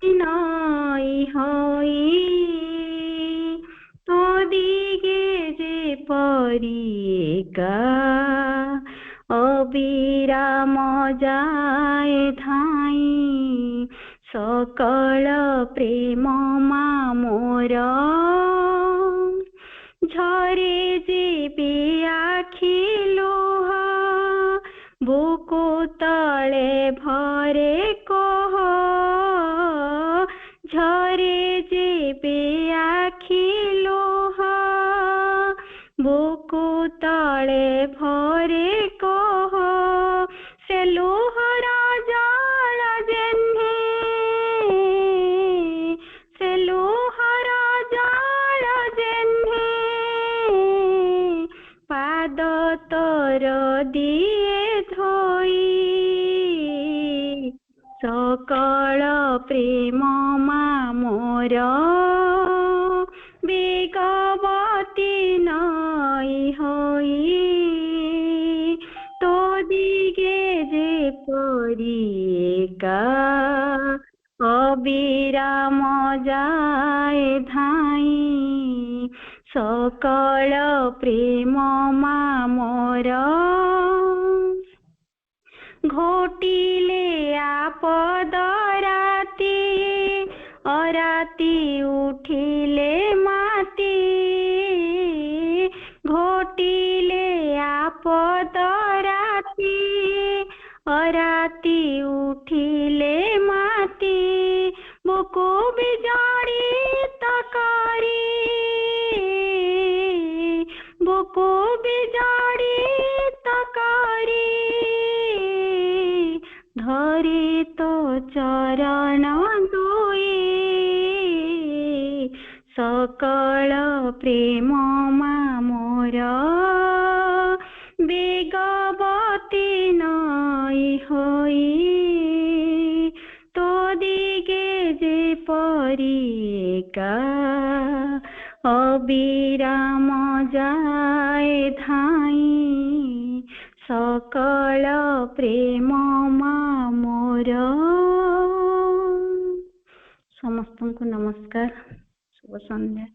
নাই হই তোদিগে যে পরিকা অবিরাম যায় ধাই সকল প্রেম মা মোর ঝরে যে আখি লুহ বুকু তଳେ ভরে কহ ঝরে যে আখি লুহ বুকু তଳେ ভরে কহ সে লুহর জল যেহ্নে সে লুহর জল যেহ্নে পাদ তোর দিয়ে ধোই সকল প্রেম মা মোর বেগবতী নাই হই তোদিগে যে পরিকা অবিরাম যায় ধাই সকল প্রেম মা মোর ঘটিলে আপদ রাতি অরাতি উঠিলে মাতি ঘটিলে আপদ রাতি অরাতি উঠিলে মাতি বুকু বিজড়িত করি বুকু বিজড়িত করি ধরি তো চরণ দুই সকল প্রেম মা মোর বেগবতী নাই হই তোদিগে যে পরিকা অবিরাম যায় ধাই সকল প্রেম মা মোর। ସମସ୍ତଙ୍କୁ ନମସ୍କାର, ଶୁଭ ସନ୍ଧ୍ୟା।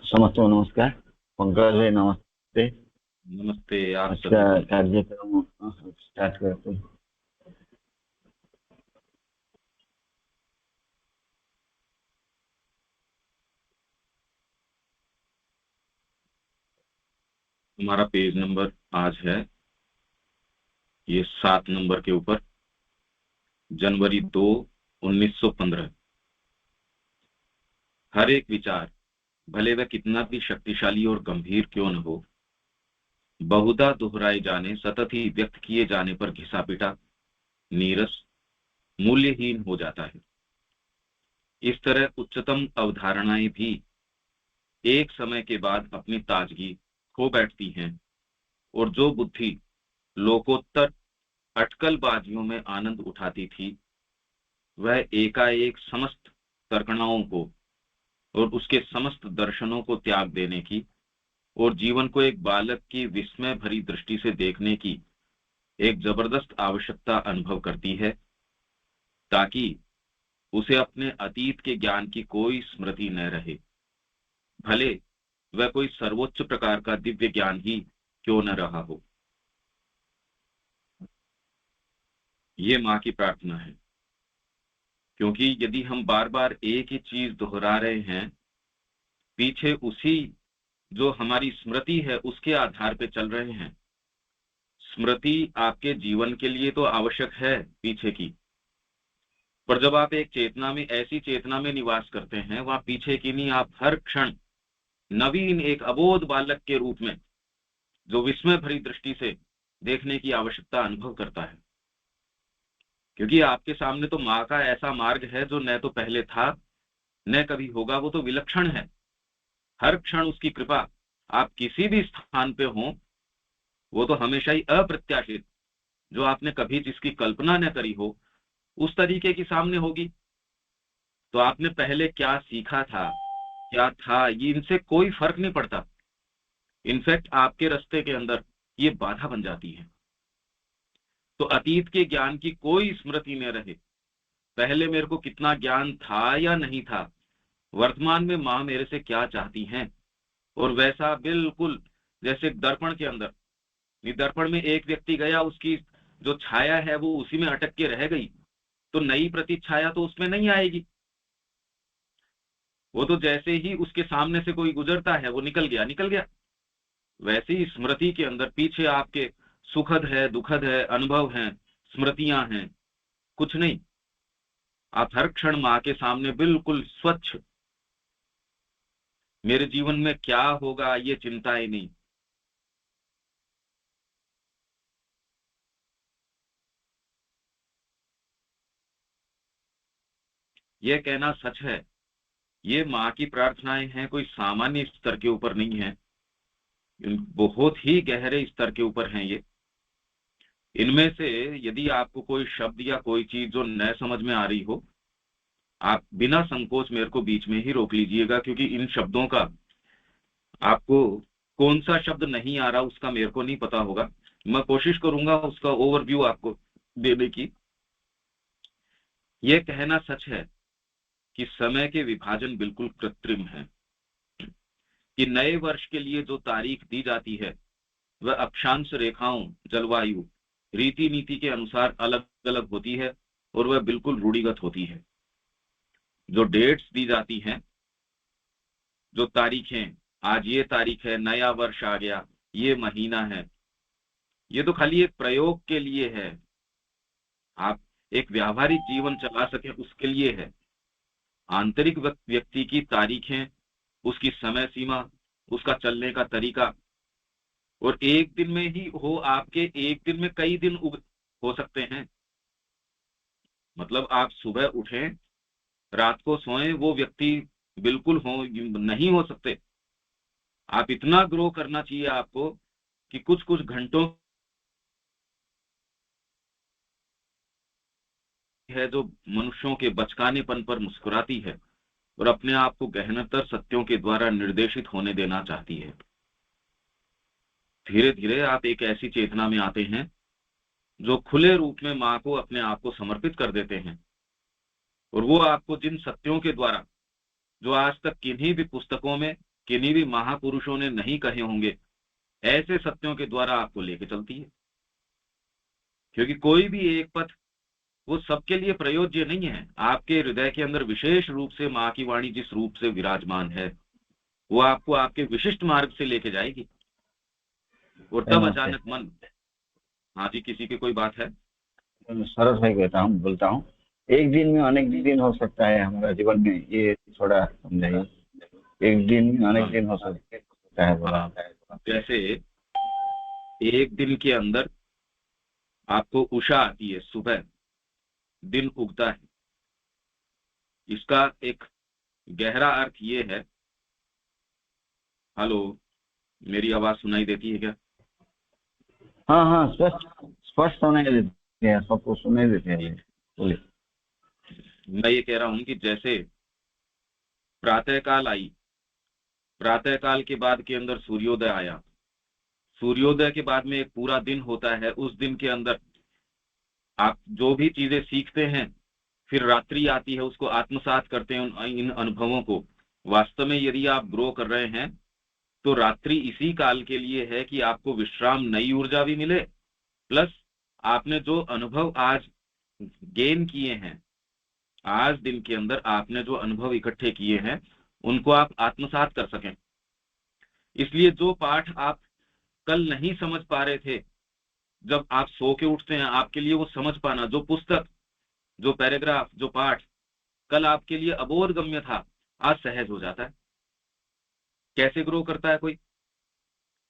ସମସ୍ତଙ୍କୁ नमस्कार। पंकज भाई नमस्ते। नमस्ते। आप कार्यक्रम स्टार्ट करते हैं। हमारा पेज नंबर आज है ये 7 नंबर के ऊपर, जनवरी 2, 1915। हर एक विचार भले वह कितना भी शक्तिशाली और गंभीर क्यों न हो, बहुधा दोहराए जाने, सतत ही व्यक्त किए जाने पर घिसा पिटा, नीरस, मूल्यहीन हो जाता है। इस तरह उच्चतम अवधारणाएं भी एक समय के बाद अपनी ताजगी खो बैठती हैं और जो बुद्धि लोकोत्तर अटकलबाजियों में आनंद उठाती थी, वह एकाएक समस्त तर्कणाओं को और उसके समस्त दर्शनों को त्याग देने की और जीवन को एक बालक की विस्मय भरी दृष्टि से देखने की एक जबरदस्त आवश्यकता अनुभव करती है, ताकि उसे अपने अतीत के ज्ञान की कोई स्मृति न रहे, भले वह कोई सर्वोच्च प्रकार का दिव्य ज्ञान ही क्यों न रहा हो। ये माँ की प्रार्थना है, क्योंकि यदि हम बार बार एक ही चीज दोहरा रहे हैं, पीछे उसी जो हमारी स्मृति है उसके आधार पे चल रहे हैं। स्मृति आपके जीवन के लिए तो आवश्यक है पीछे की, पर जब आप एक चेतना में, ऐसी चेतना में निवास करते हैं, वहां पीछे की नहीं, आप हर क्षण नवीन एक अबोध बालक के रूप में जो विस्मय भरी दृष्टि से देखने की आवश्यकता अनुभव करता है। क्योंकि आपके सामने तो माँ का ऐसा मार्ग है जो न तो पहले था न कभी होगा, वो तो विलक्षण है। हर क्षण उसकी कृपा, आप किसी भी स्थान पे हो, वो तो हमेशा ही अप्रत्याशित, जो आपने कभी जिसकी कल्पना न करी हो उस तरीके की सामने होगी। तो आपने पहले क्या सीखा था, क्या था, ये इनसे कोई फर्क नहीं पड़ता। इनफैक्ट आपके रास्ते के अंदर ये बाधा बन जाती है। तो अतीत के ज्ञान की कोई स्मृति न रहे। पहले मेरे को कितना ज्ञान था या नहीं था, वर्तमान में माँ मेरे से क्या चाहती हैं, और वैसा बिल्कुल जैसे दर्पण के अंदर, ये दर्पण में एक व्यक्ति गया, उसकी जो छाया है वो उसी में अटक के रह गई, तो नई प्रतिछाया तो उसमें नहीं आएगी। वो तो जैसे ही उसके सामने से कोई गुजरता है वो निकल गया निकल गया। वैसे ही स्मृति के अंदर पीछे आपके सुखद है, दुखद है, अनुभव हैं, स्मृतियां हैं, कुछ नहीं। आप हर क्षण माँ के सामने बिल्कुल स्वच्छ, मेरे जीवन में क्या होगा ये चिंता ही नहीं। ये कहना सच है, ये माँ की प्रार्थनाएं हैं, कोई सामान्य स्तर के ऊपर नहीं है, बहुत ही गहरे स्तर के ऊपर हैं ये। इनमें से यदि आपको कोई शब्द या कोई चीज जो न समझ में आ रही हो, आप बिना संकोच मेरे को बीच में ही रोक लीजिएगा, क्योंकि इन शब्दों का आपको कौन सा शब्द नहीं आ रहा उसका मेरे को नहीं पता होगा। मैं कोशिश करूंगा उसका ओवरव्यू आपको देने की। यह कहना सच है कि समय के विभाजन बिल्कुल कृत्रिम है, कि नए वर्ष के लिए जो तारीख दी जाती है वह अक्षांश रेखाओं, जलवायु, रीति नीति के अनुसार अलग अलग होती है, और वह बिल्कुल रूढ़िगत होती है। जो डेट्स दी जाती हैं, जो तारीखें, आज ये तारीख है, नया वर्ष आ गया, ये महीना है, ये तो खाली एक प्रयोग के लिए है, आप एक व्यावहारिक जीवन चला सके उसके लिए है। आंतरिक व्यक्ति की तारीखें, उसकी समय सीमा, उसका चलने का तरीका, और एक दिन में ही हो, आपके एक दिन में कई दिन हो सकते हैं। मतलब आप सुबह उठें, रात को सोएं, वो व्यक्ति बिल्कुल हो नहीं हो सकते। आप इतना ग्रो करना चाहिए आपको कि कुछ कुछ घंटों है जो मनुष्यों के बचकानेपन पर मुस्कुराती है और अपने आप को गहनतर सत्यों के द्वारा निर्देशित होने देना चाहती है। धीरे धीरे आप एक ऐसी चेतना में आते हैं जो खुले रूप में माँ को अपने आप को समर्पित कर देते हैं, और वो आपको जिन सत्यों के द्वारा, जो आज तक किन्हीं भी पुस्तकों में, किन्हीं भी महापुरुषों ने नहीं कहे होंगे, ऐसे सत्यों के द्वारा आपको लेके चलती है। क्योंकि कोई भी एक पथ वो सबके लिए प्रयोज्य नहीं है। आपके हृदय के अंदर विशेष रूप से माँ की वाणी जिस रूप से विराजमान है, वो आपको आपके विशिष्ट मार्ग से लेके जाएगी। और तब अचानक मन, हाँ जी, किसी की कोई बात है? सरस भाई बोलता हूँ, एक दिन में अनेक दिन हो सकता है हमारा जीवन में, ये थोड़ा समझाइए। एक दिन में अनेक दिन हो सकता है बोला। जैसे एक दिन के अंदर आपको उषा आती है, सुबह दिन उगता है, इसका एक गहरा अर्थ ये है। हेलो, मेरी आवाज सुनाई देती है क्या? हाँ हाँ, स्पष्ट सुनाई देती है, सबको सुनाई देते हैं। बोलिए। मैं ये कह रहा हूं कि जैसे प्रातःकाल आई, प्रातःकाल के बाद के अंदर सूर्योदय आया, सूर्योदय के बाद में एक पूरा दिन होता है। उस दिन के अंदर आप जो भी चीजें सीखते हैं, फिर रात्रि आती है, उसको आत्मसात करते हैं इन अनुभवों को। वास्तव में यदि आप ग्रो कर रहे हैं तो रात्रि इसी काल के लिए है कि आपको विश्राम, नई ऊर्जा भी मिले, प्लस आपने जो अनुभव आज गेन किए हैं, आज दिन के अंदर आपने जो अनुभव इकट्ठे किए हैं, उनको आप आत्मसात कर सकें। इसलिए जो पाठ आप कल नहीं समझ पा रहे थे, जब आप सो के उठते हैं, आपके लिए वो समझ पाना, जो पुस्तक, जो पैराग्राफ, जो पाठ कल आपके लिए अबोधगम्य था, आज सहज हो जाता है। कैसे ग्रो करता है कोई?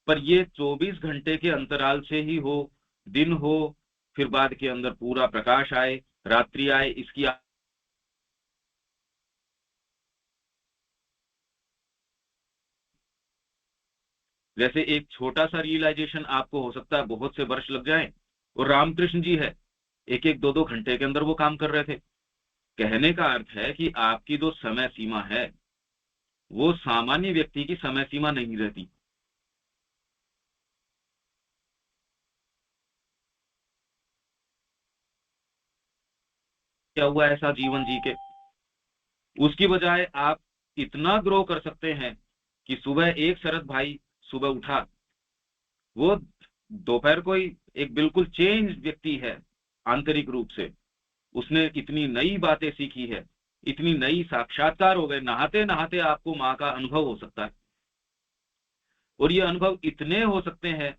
पर ये 24 घंटे के अंतराल से ही हो, दिन हो, फिर बाद के अंदर पूरा प्रकाश आए, रात्रि आए, इसकी जैसे एक छोटा सा रियलाइजेशन आपको हो सकता है बहुत से वर्ष लग जाएं, और रामकृष्ण जी है, एक एक दो दो घंटे के अंदर वो काम कर रहे थे। कहने का अर्थ है कि आपकी जो समय सीमा है वो सामान्य व्यक्ति की समय सीमा नहीं रहती। क्या हुआ ऐसा जीवन जी के। उसकी बजाय आप इतना ग्रो कर सकते हैं कि सुबह एक शरद भाई सुबह उठा, वो दोपहर को ही एक बिल्कुल चेंज व्यक्ति है आंतरिक रूप से, उसने इतनी नई बातें सीखी है, इतनी नई साक्षात्कार हो गए, नहाते नहाते आपको माँ का अनुभव हो सकता है। और ये अनुभव इतने हो सकते हैं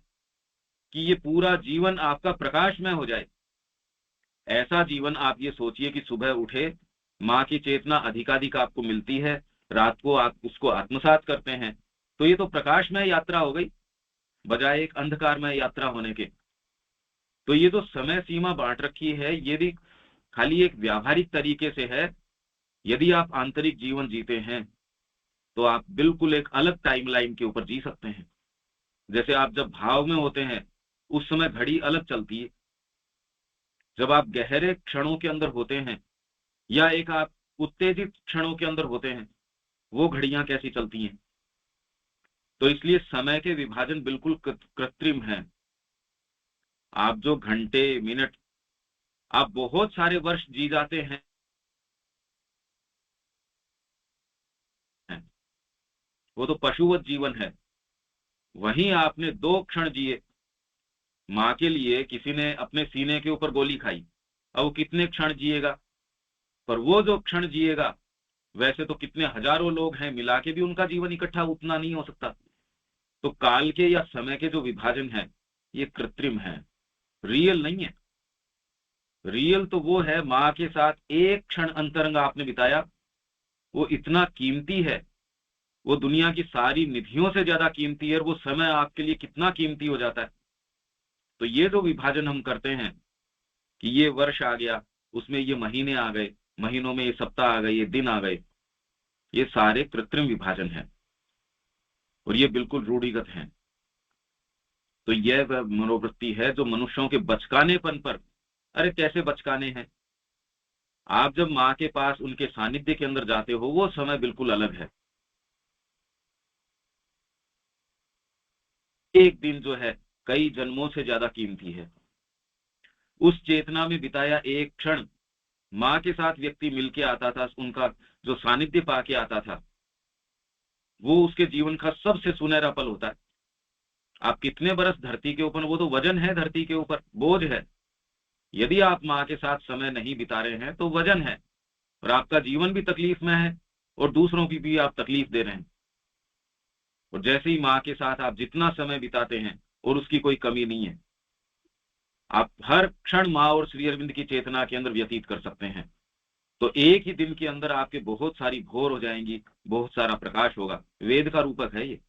कि ये पूरा जीवन आपका प्रकाशमय हो जाए। ऐसा जीवन आप ये सोचिए कि सुबह उठे, माँ की चेतना अधिकाधिक आपको मिलती है, रात को आप उसको आत्मसात करते हैं, तो ये तो प्रकाशमय यात्रा हो गई बजाय एक अंधकारमय यात्रा होने के। तो ये जो समय सीमा बांट रखी है, ये भी खाली एक व्यावहारिक तरीके से है। यदि आप आंतरिक जीवन जीते हैं तो आप बिल्कुल एक अलग टाइमलाइन के ऊपर जी सकते हैं। जैसे आप जब भाव में होते हैं उस समय घड़ी अलग चलती है, जब आप गहरे क्षणों के अंदर होते हैं या एक आप उत्तेजित क्षणों के अंदर होते हैं, वो घड़ियां कैसी चलती हैं। तो इसलिए समय के विभाजन बिल्कुल कृत्रिम है। आप जो घंटे मिनट, आप बहुत सारे वर्ष जी जाते हैं, वो तो पशुवत जीवन है। वहीं आपने 2 क्षण जिए, माँ के लिए किसी ने अपने सीने के ऊपर गोली खाई, अब वो कितने क्षण जिएगा, पर वो जो क्षण जिएगा, वैसे तो कितने हजारों लोग हैं मिला के भी उनका जीवन इकट्ठा उतना नहीं हो सकता। तो काल के या समय के जो विभाजन है ये कृत्रिम है, रियल नहीं है। रियल तो वो है माँ के साथ एक क्षण अंतरंग आपने बिताया, वो इतना कीमती है, वो दुनिया की सारी निधियों से ज्यादा कीमती है, और वो समय आपके लिए कितना कीमती हो जाता है। तो ये जो विभाजन हम करते हैं कि ये वर्ष आ गया, उसमें ये महीने आ गए, महीनों में ये सप्ताह आ गए, ये दिन आ गए, ये सारे कृत्रिम विभाजन है और ये बिल्कुल रूढ़िगत हैं। तो यह वह मनोवृत्ति है जो मनुष्यों के बचकानेपन पर, अरे कैसे बचकाने हैं, आप जब माँ के पास उनके सानिध्य के अंदर जाते हो वो समय बिल्कुल अलग है। एक दिन जो है कई जन्मों से ज्यादा कीमती है। उस चेतना में बिताया एक क्षण माँ के साथ व्यक्ति मिलके आता था, उनका जो सानिध्य पाके आता था, वो उसके जीवन का सबसे सुनहरा पल होता है। आप कितने बरस धरती के ऊपर, वो तो वजन है, धरती के ऊपर बोझ है। यदि आप माँ के साथ समय नहीं बिता रहे हैं तो वजन है, और आपका जीवन भी तकलीफ में है और दूसरों की भी आप तकलीफ दे रहे हैं। और जैसे ही माँ के साथ आप जितना समय बिताते हैं, और उसकी कोई कमी नहीं है, आप हर क्षण माँ और श्री अरविंद की चेतना के अंदर व्यतीत कर सकते हैं। तो एक ही दिन के अंदर आपके बहुत सारी भोर हो जाएंगी, बहुत सारा प्रकाश होगा। वेद का रूपक है ये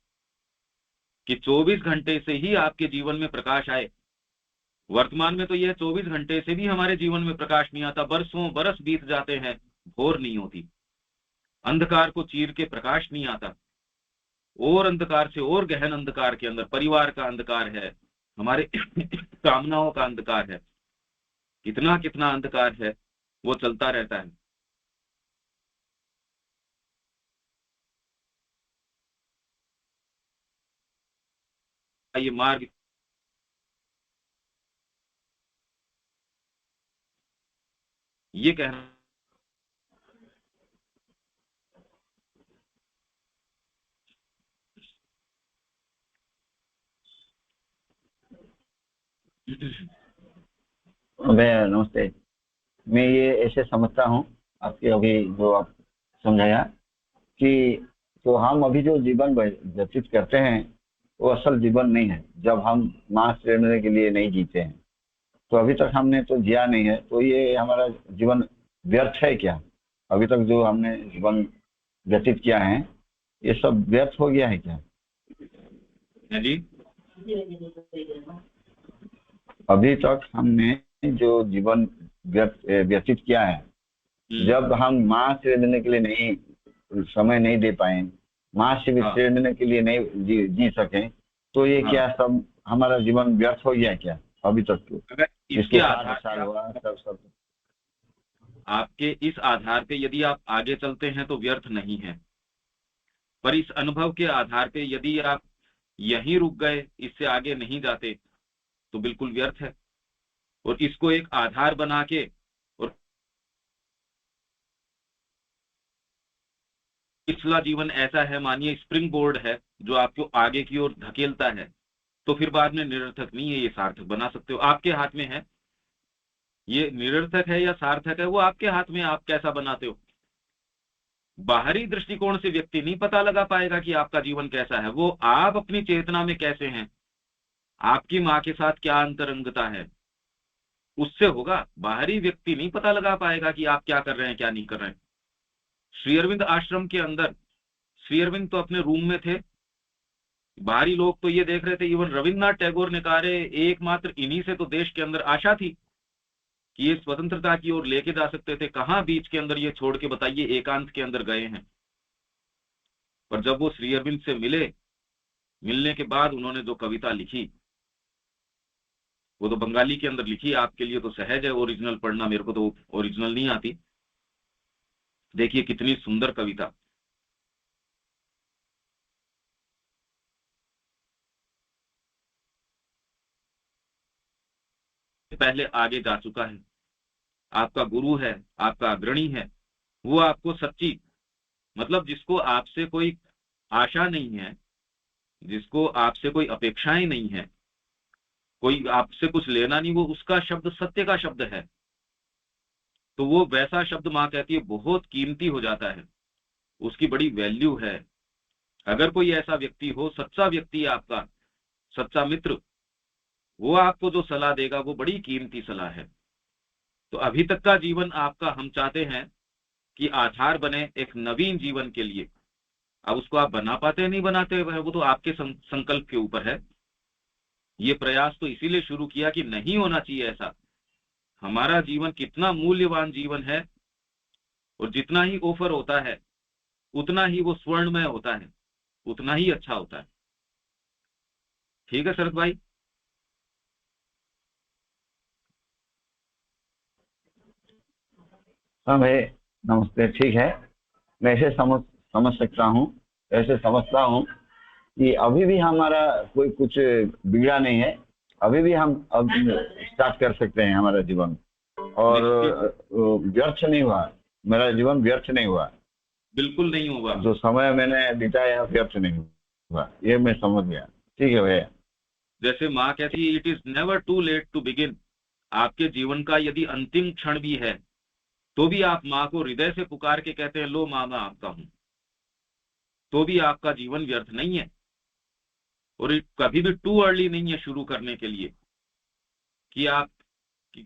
कि 24 घंटे से ही आपके जीवन में प्रकाश आए। वर्तमान में तो यह 24 घंटे से भी हमारे जीवन में प्रकाश नहीं आता, बरसों बरस बीत जाते हैं, भोर नहीं होती, अंधकार को चीर के प्रकाश नहीं आता, और अंधकार से और गहन अंधकार के अंदर परिवार का अंधकार है, हमारे कामनाओं का अंधकार है, कितना कितना अंधकार है, वो चलता रहता है। ये मार्ग, ये कहना मैं नमस्ते। मैं ये ऐसे समझता हूँ, आपके अभी जो आप समझाया कि तो हम अभी जो जीवन व्यतीत करते हैं वो असल जीवन नहीं है। जब हम मांस लेने के लिए नहीं जीते हैं तो अभी तक हमने तो जिया नहीं है, तो ये हमारा जीवन व्यर्थ है क्या? अभी तक जो हमने जीवन व्यतीत किया है ये सब व्यर्थ हो गया है क्या? है जी। अभी तक हमने जो जीवन व्यतीत किया है, जब हम माँ से लेने के लिए नहीं समय नहीं दे पाए, माँ से लेने के लिए नहीं जी सके, तो ये क्या सब हमारा जीवन व्यर्थ हो गया क्या अभी तक? तो अगर इसके आधार हुआ सब आपके इस आधार पे यदि आप आगे चलते हैं तो व्यर्थ नहीं है, पर इस अनुभव के आधार पे यदि आप यहीं रुक गए, इससे आगे नहीं जाते, तो बिल्कुल व्यर्थ है। और इसको एक आधार बना के और पिछला जीवन ऐसा है, मानिए स्प्रिंग बोर्ड है जो आपको आगे की ओर धकेलता है, तो फिर बाद में निरर्थक नहीं है, ये सार्थक बना सकते हो। आपके हाथ में है, ये निरर्थक है या सार्थक है वो आपके हाथ में, आप कैसा बनाते हो। बाहरी दृष्टिकोण से व्यक्ति नहीं पता लगा पाएगा कि आपका जीवन कैसा है, वो आप अपनी चेतना में कैसे हैं, आपकी माँ के साथ क्या अंतरंगता है, उससे होगा। बाहरी व्यक्ति नहीं पता लगा पाएगा कि आप क्या कर रहे हैं क्या नहीं कर रहे हैं। श्री अरविंद आश्रम के अंदर श्री अरविंद तो अपने रूम में थे, बाहरी लोग तो ये देख रहे थे। इवन रविन्द्रनाथ टैगोर ने कहा रे एकमात्र इन्हीं से तो देश के अंदर आशा थी कि ये स्वतंत्रता की ओर लेके जा सकते थे, कहां बीच के अंदर ये छोड़ के बताइए एकांत के अंदर गए हैं। पर जब वो श्री अरविंद से मिले, मिलने के बाद उन्होंने जो कविता लिखी वो तो बंगाली के अंदर लिखी, आपके लिए तो सहज है ओरिजिनल पढ़ना, मेरे को तो ओरिजिनल नहीं आती। देखिए कितनी सुंदर कविता। पहले आगे जा चुका है, आपका गुरु है, आपका अग्रणी है, वो आपको सच्ची, मतलब जिसको आपसे कोई आशा नहीं है, जिसको आपसे कोई अपेक्षाएं नहीं है, कोई आपसे कुछ लेना नहीं, वो उसका शब्द सत्य का शब्द है, तो वो वैसा शब्द माँ कहती है बहुत कीमती हो जाता है, उसकी बड़ी वैल्यू है। अगर कोई ऐसा व्यक्ति हो, सच्चा व्यक्ति आपका, सच्चा मित्र, वो आपको जो सलाह देगा वो बड़ी कीमती सलाह है। तो अभी तक का जीवन आपका हम चाहते हैं कि आधार बने एक नवीन जीवन के लिए। अब उसको आप बना पाते नहीं बनाते वो तो आपके संकल्प के ऊपर है। ये प्रयास तो इसीलिए शुरू किया कि नहीं होना चाहिए ऐसा। हमारा जीवन कितना मूल्यवान जीवन है, और जितना ही ऑफर होता है उतना ही वो स्वर्णमय होता है, उतना ही अच्छा होता है। ठीक है शरद भाई? हाँ भाई नमस्ते। ठीक है, मैं ऐसे समझ सकता हूँ, ऐसे समझता हूँ कि अभी भी हमारा कोई कुछ बिगड़ा नहीं है, अभी भी हम अब स्टार्ट कर सकते हैं हमारा जीवन, और व्यर्थ नहीं हुआ, मेरा जीवन व्यर्थ नहीं हुआ, बिल्कुल नहीं हुआ। जो समय मैंने बिताया व्यर्थ नहीं हुआ, ये मैं समझ गया। ठीक है भैया। जैसे माँ कहती है it is never too late to begin. आपके जीवन का यदि अंतिम क्षण भी है तो भी आप माँ को हृदय से पुकार के कहते हैं लो माँ मैं आपका हूं, तो भी आपका जीवन व्यर्थ नहीं है। और कभी भी टू अर्ली नहीं है शुरू करने के लिए, कि आप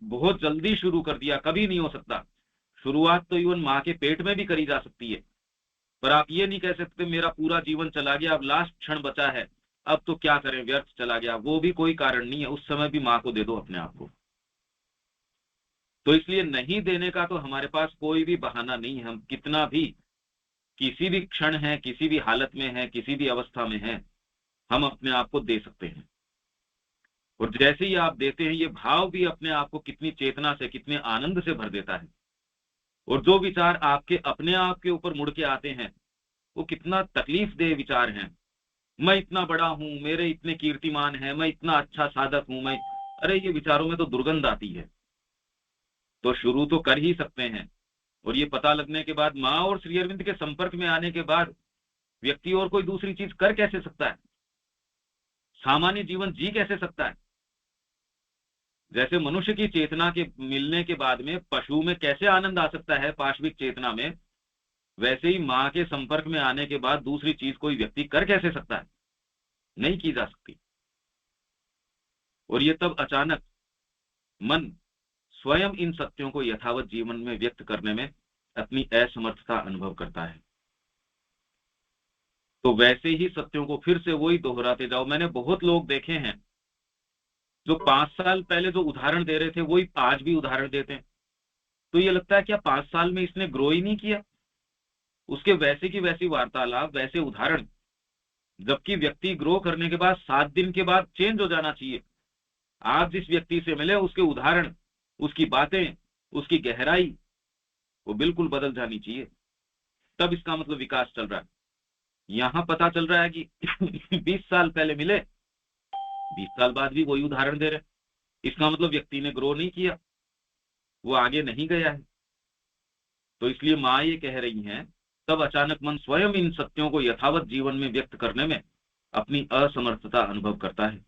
बहुत जल्दी शुरू कर दिया, कभी नहीं हो सकता। शुरुआत तो इवन माँ के पेट में भी करी जा सकती है, पर आप ये नहीं कह सकते मेरा पूरा जीवन चला गया, अब लास्ट क्षण बचा है, अब तो क्या करें, व्यर्थ चला गया। वो भी कोई कारण नहीं है, उस समय भी माँ को दे दो अपने आप को। तो इसलिए नहीं देने का तो हमारे पास कोई भी बहाना नहीं है। हम कितना भी, किसी भी क्षण है, किसी भी हालत में है, किसी भी अवस्था में है, हम अपने आप को दे सकते हैं। और जैसे ही आप देते हैं, ये भाव भी अपने आप को कितनी चेतना से, कितने आनंद से भर देता है। और जो विचार आपके अपने आप के ऊपर मुड़ के आते हैं वो कितना तकलीफ दे विचार हैं। मैं इतना बड़ा हूं, मेरे इतने कीर्तिमान है, मैं इतना अच्छा साधक हूं, मैं, अरे ये विचारों में तो दुर्गंध आती है। तो शुरू तो कर ही सकते हैं। और ये पता लगने के बाद, माँ और श्री अरविंद के संपर्क में आने के बाद, व्यक्ति और कोई दूसरी चीज कर कैसे सकता है, सामान्य जीवन जी कैसे सकता है। जैसे मनुष्य की चेतना के मिलने के बाद में पशु में कैसे आनंद आ सकता है पाशविक चेतना में, वैसे ही माँ के संपर्क में आने के बाद दूसरी चीज कोई व्यक्ति कर कैसे सकता है, नहीं की जा सकती। और ये तब अचानक मन स्वयं इन सत्यों को यथावत जीवन में व्यक्त करने में अपनी असमर्थता अनुभव करता है। तो वैसे ही सत्यों को फिर से वही दोहराते जाओ। मैंने बहुत लोग देखे हैं जो 5 साल पहले जो उदाहरण दे रहे थे वही आज भी उदाहरण देते हैं। तो ये लगता है क्या 5 साल में इसने ग्रो ही नहीं किया, उसके वैसे की वैसी वार्तालाप, वैसे उदाहरण, जबकि व्यक्ति ग्रो करने के बाद 7 दिन के बाद चेंज हो जाना चाहिए। आप जिस व्यक्ति से मिले उसके उदाहरण, उसकी बातें, उसकी गहराई वो बिल्कुल बदल जानी चाहिए, तब इसका मतलब विकास चल रहा है। यहां पता चल रहा है कि 20 साल पहले मिले, 20 साल बाद भी वही उदाहरण दे रहे, इसका मतलब व्यक्ति ने ग्रो नहीं किया, वो आगे नहीं गया है। तो इसलिए माँ ये कह रही हैं तब अचानक मन स्वयं इन सत्यों को यथावत जीवन में व्यक्त करने में अपनी असमर्थता अनुभव करता है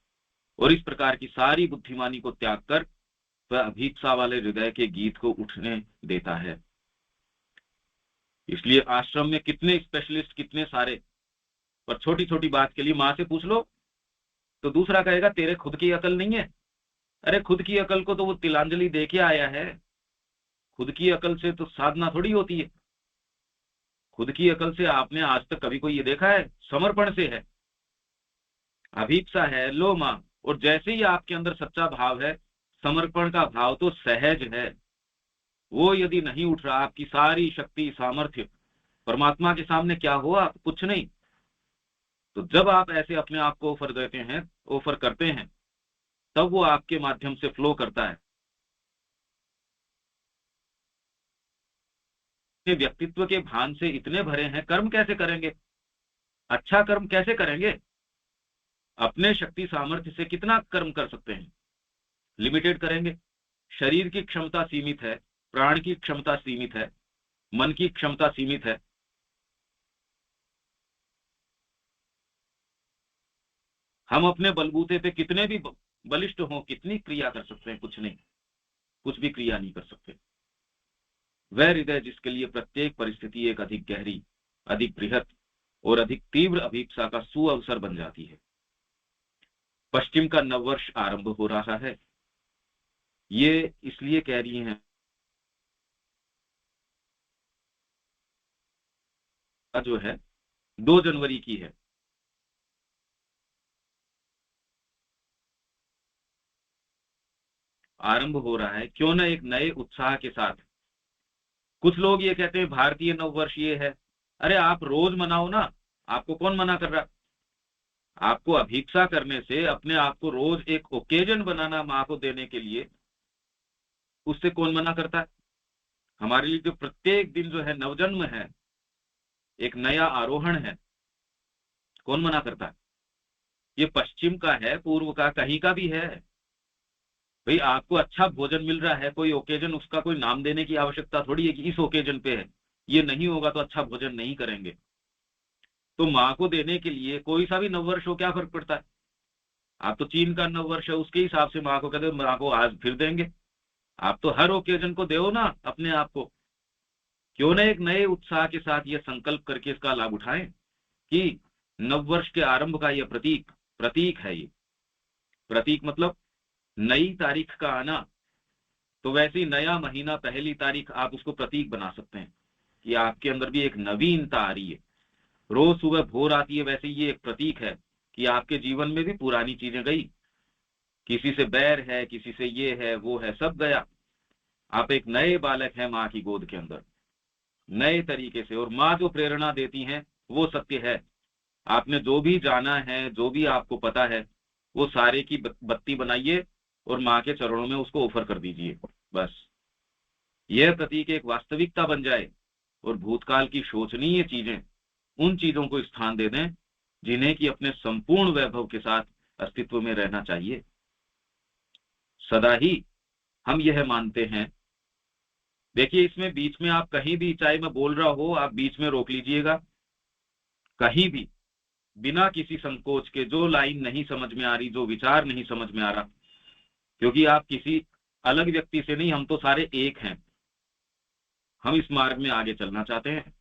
और इस प्रकार की सारी बुद्धिमानी को त्याग कर वह अभीप्सा वाले हृदय के गीत को उठने देता है। इसलिए आश्रम में कितने स्पेशलिस्ट, कितने सारे, पर छोटी छोटी बात के लिए माँ से पूछ लो तो दूसरा कहेगा तेरे खुद की अकल नहीं है। अरे खुद की अकल को तो वो तिलांजलि दे के आया है, खुद की अकल से तो साधना थोड़ी होती है। खुद की अकल से आपने आज तक कभी कोई ये देखा है? समर्पण से है, अभीप्सा है, लो माँ, और जैसे ही आपके अंदर सच्चा भाव है, समर्पण का भाव तो सहज है, वो यदि नहीं उठ रहा, आपकी सारी शक्ति सामर्थ्य परमात्मा के सामने क्या हुआ? कुछ नहीं। तो जब आप ऐसे अपने आप को ऑफर देते हैं, ऑफर करते हैं, तब वो आपके माध्यम से फ्लो करता है। व्यक्तित्व के भान से इतने भरे हैं, कर्म कैसे करेंगे? अच्छा कर्म कैसे करेंगे? अपने शक्ति सामर्थ्य से कितना कर्म कर सकते हैं? लिमिटेड करेंगे। शरीर की क्षमता सीमित है, प्राण की क्षमता सीमित है, मन की क्षमता सीमित है। हम अपने बलबूते पे कितने भी बलिष्ठ हों, कितनी क्रिया कर सकते हैं? कुछ नहीं, कुछ भी क्रिया नहीं कर सकते। वह हृदय जिसके लिए प्रत्येक परिस्थिति एक अधिक गहरी, अधिक बृहत और अधिक तीव्र अभीप्सा का सुअवसर बन जाती है। पश्चिम का नववर्ष आरंभ हो रहा है, ये इसलिए कह रही हैं जो है 2 जनवरी की है। आरंभ हो रहा है, क्यों ना एक नए उत्साह के साथ। कुछ लोग ये कहते हैं भारतीय नववर्ष ये है। अरे आप रोज मनाओ ना, आपको कौन मना कर रहा? आपको अभीप्सा करने से, अपने आप को रोज एक ओकेजन बनाना माँ को देने के लिए, उससे कौन मना करता है? हमारे लिए जो प्रत्येक दिन जो है नवजन्म है, एक नया आरोहण है, कौन मना करता है? ये पश्चिम का है, पूर्व का, कहीं का भी है। भाई आपको अच्छा भोजन मिल रहा है, कोई ओकेजन, उसका कोई नाम देने की आवश्यकता थोड़ी है कि इस ओकेजन पे है, ये नहीं होगा तो अच्छा भोजन नहीं करेंगे। तो माँ को देने के लिए कोई सा भी नववर्ष हो, क्या फर्क पड़ता है? आप तो चीन का नववर्ष है, उसके हिसाब से माँ को कहते माँ को आज फिर देंगे। आप तो हर ओकेजन को दो ना अपने आप को। क्यों ना एक नए उत्साह के साथ ये संकल्प करके इसका लाभ उठाएं कि नववर्ष के आरंभ का यह प्रतीक है। ये प्रतीक मतलब नई तारीख का आना। तो वैसे ही नया महीना, पहली तारीख, आप उसको प्रतीक बना सकते हैं कि आपके अंदर भी एक नवीनता आ रही है। रोज सुबह भोर आती है, वैसे ये एक प्रतीक है कि आपके जीवन में भी पुरानी चीजें गई, किसी से बैर है, किसी से ये है, वो है, सब गया। आप एक नए बालक हैं माँ की गोद के अंदर, नए तरीके से। और माँ जो प्रेरणा देती हैं वो सत्य है। आपने जो भी जाना है, जो भी आपको पता है, वो सारे की बत्ती बनाइए और माँ के चरणों में उसको ऑफर कर दीजिए। बस यह प्रतीक एक वास्तविकता बन जाए और भूतकाल की शोचनीय चीजें, उन चीजों को स्थान दे दें जिन्हें कि अपने संपूर्ण वैभव के साथ अस्तित्व में रहना चाहिए। सदा ही हम यह मानते हैं। देखिए इसमें बीच में आप कहीं भी, चाहे मैं बोल रहा हो, आप बीच में रोक लीजिएगा, कहीं भी बिना किसी संकोच के। जो लाइन नहीं समझ में आ रही, जो विचार नहीं समझ में आ रहा, क्योंकि आप किसी अलग व्यक्ति से नहीं, हम तो सारे एक हैं, हम इस मार्ग में आगे चलना चाहते हैं।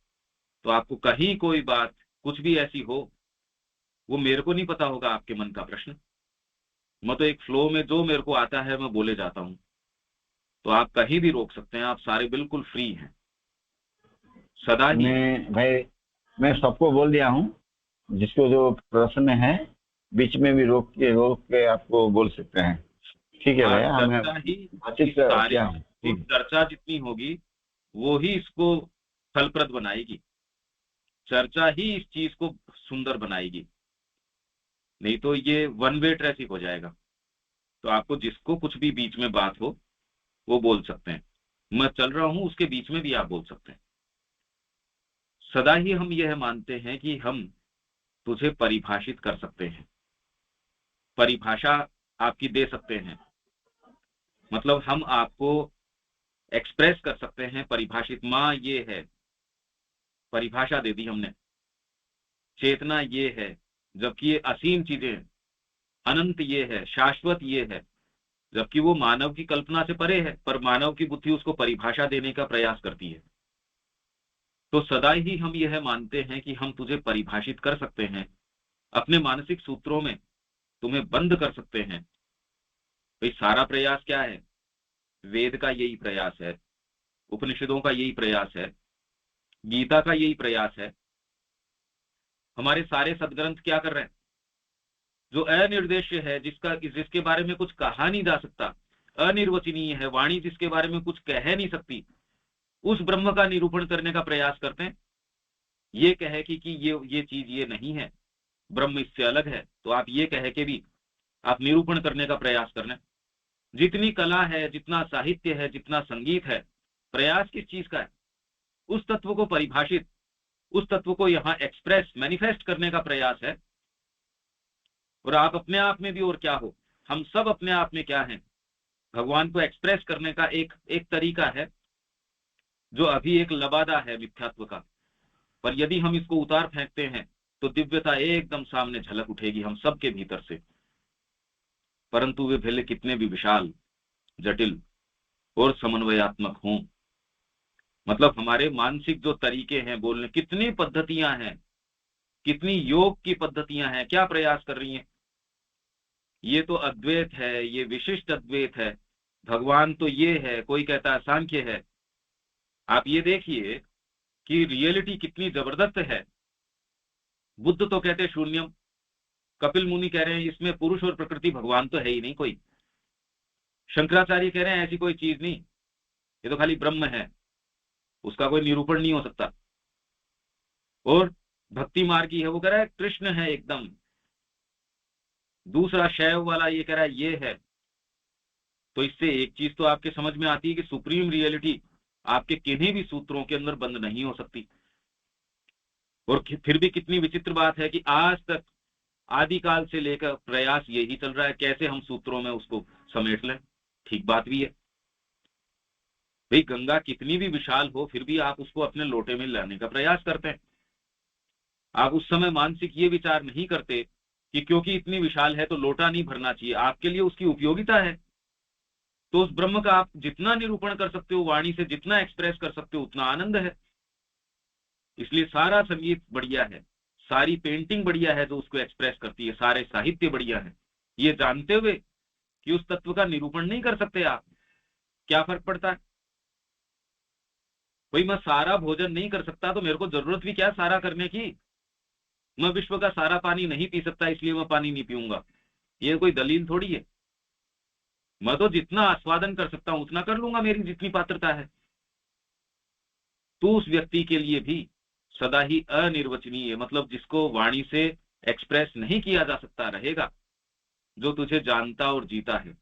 तो आपको कहीं कोई बात कुछ भी ऐसी हो, वो मेरे को नहीं पता होगा आपके मन का प्रश्न। मैं तो एक फ्लो में जो मेरे को आता है मैं बोले जाता हूं। तो आप कहीं भी रोक सकते हैं, आप सारे बिल्कुल फ्री हैं सदा ही। मैं सबको बोल दिया हूँ, जिसको जो प्रश्न है बीच में भी रोक के आपको बोल सकते हैं। ठीक है भैया, हमें चर्चा जितनी होगी वो ही इसको फलप्रद बनाएगी, चर्चा ही इस चीज को सुंदर बनाएगी, नहीं तो ये वन वे ट्रैफिक हो जाएगा। तो आपको जिसको कुछ भी बीच में बात हो वो बोल सकते हैं। मैं चल रहा हूं उसके बीच में भी आप बोल सकते हैं। सदा ही हम यह मानते हैं कि हम तुझे परिभाषित कर सकते हैं, परिभाषा आपकी दे सकते हैं, मतलब हम आपको एक्सप्रेस कर सकते हैं, परिभाषित। माँ ये है, परिभाषा दे दी हमने। चेतना ये है, जबकि ये असीम चीजें हैं। अनंत ये है, शाश्वत ये है, जबकि वो मानव की कल्पना से परे है, पर मानव की बुद्धि उसको परिभाषा देने का प्रयास करती है। तो सदा ही हम यह मानते हैं कि हम तुझे परिभाषित कर सकते हैं, अपने मानसिक सूत्रों में तुम्हें बंद कर सकते हैं। भाई सारा प्रयास क्या है? वेद का यही प्रयास है, उपनिषदों का यही प्रयास है, गीता का यही प्रयास है। हमारे सारे सदग्रंथ क्या कर रहे हैं? जो अनिर्देश्य है, जिसके बारे में कुछ कहा नहीं जा सकता, अनिर्वचनीय है, वाणी जिसके बारे में कुछ कह नहीं सकती, उस ब्रह्म का निरूपण करने का प्रयास करते हैं। ये कहे कि ये चीज ये नहीं है, ब्रह्म इससे अलग है, तो आप ये कहे के भी आप निरूपण करने का प्रयास कर रहे हैं। जितनी कला है, जितना साहित्य है, जितना संगीत है, प्रयास किस चीज का है? उस तत्व को परिभाषित, उस तत्व को यहाँ एक्सप्रेस, मैनिफेस्ट करने का प्रयास है। और आप अपने आप में भी और क्या हो, हम सब अपने आप में क्या हैं? भगवान को एक्सप्रेस करने का एक तरीका है, जो अभी एक लबादा है मिथ्यात्व का, पर यदि हम इसको उतार फेंकते हैं तो दिव्यता एकदम सामने झलक उठेगी हम सबके भीतर से। परंतु वे भले कितने भी विशाल, जटिल और समन्वयात्मक हों, मतलब हमारे मानसिक जो तरीके हैं बोलने, कितनी पद्धतियां हैं, कितनी योग की पद्धतियां हैं, क्या प्रयास कर रही हैं। ये तो अद्वैत है, ये विशिष्ट अद्वैत है, भगवान तो ये है, कोई कहता है सांख्य है। आप ये देखिए कि रियलिटी कितनी जबरदस्त है। बुद्ध तो कहते हैं शून्यम, कपिल मुनि कह रहे हैं इसमें पुरुष और प्रकृति, भगवान तो है ही नहीं कोई। शंकराचार्य कह रहे हैं ऐसी कोई चीज नहीं, ये तो खाली ब्रह्म है, उसका कोई निरूपण नहीं हो सकता। और भक्ति मार्गी है, वो कह रहा है कृष्ण है एकदम। दूसरा शैव वाला ये कह रहा है ये है। तो इससे एक चीज तो आपके समझ में आती है कि सुप्रीम रियलिटी आपके किन्हीं भी सूत्रों के अंदर बंद नहीं हो सकती। और फिर भी कितनी विचित्र बात है कि आज तक आदिकाल से लेकर प्रयास यही चल रहा है, कैसे हम सूत्रों में उसको समेट लें। ठीक बात भी है भाई, गंगा कितनी भी विशाल हो फिर भी आप उसको अपने लोटे में लाने का प्रयास करते हैं। आप उस समय मानसिक ये विचार नहीं करते कि क्योंकि इतनी विशाल है तो लोटा नहीं भरना चाहिए, आपके लिए उसकी उपयोगिता है। तो उस ब्रह्म का आप जितना निरूपण कर सकते हो, वाणी से जितना एक्सप्रेस कर सकते हो, उतना आनंद है। इसलिए सारा संगीत बढ़िया है, सारी पेंटिंग बढ़िया है जो उसको एक्सप्रेस करती है, सारे साहित्य बढ़िया है, ये जानते हुए कि उस तत्व का निरूपण नहीं कर सकते आप। क्या फर्क पड़ता है? भाई मैं सारा भोजन नहीं कर सकता तो मेरे को जरूरत भी क्या सारा करने की। मैं विश्व का सारा पानी नहीं पी सकता इसलिए मैं पानी नहीं पीऊंगा, ये कोई दलील थोड़ी है। मैं तो जितना आस्वादन कर सकता हूं उतना कर लूंगा, मेरी जितनी पात्रता है। तो उस व्यक्ति के लिए भी सदा ही अनिर्वचनीय, मतलब जिसको वाणी से एक्सप्रेस नहीं किया जा सकता रहेगा, जो तुझे जानता और जीता है।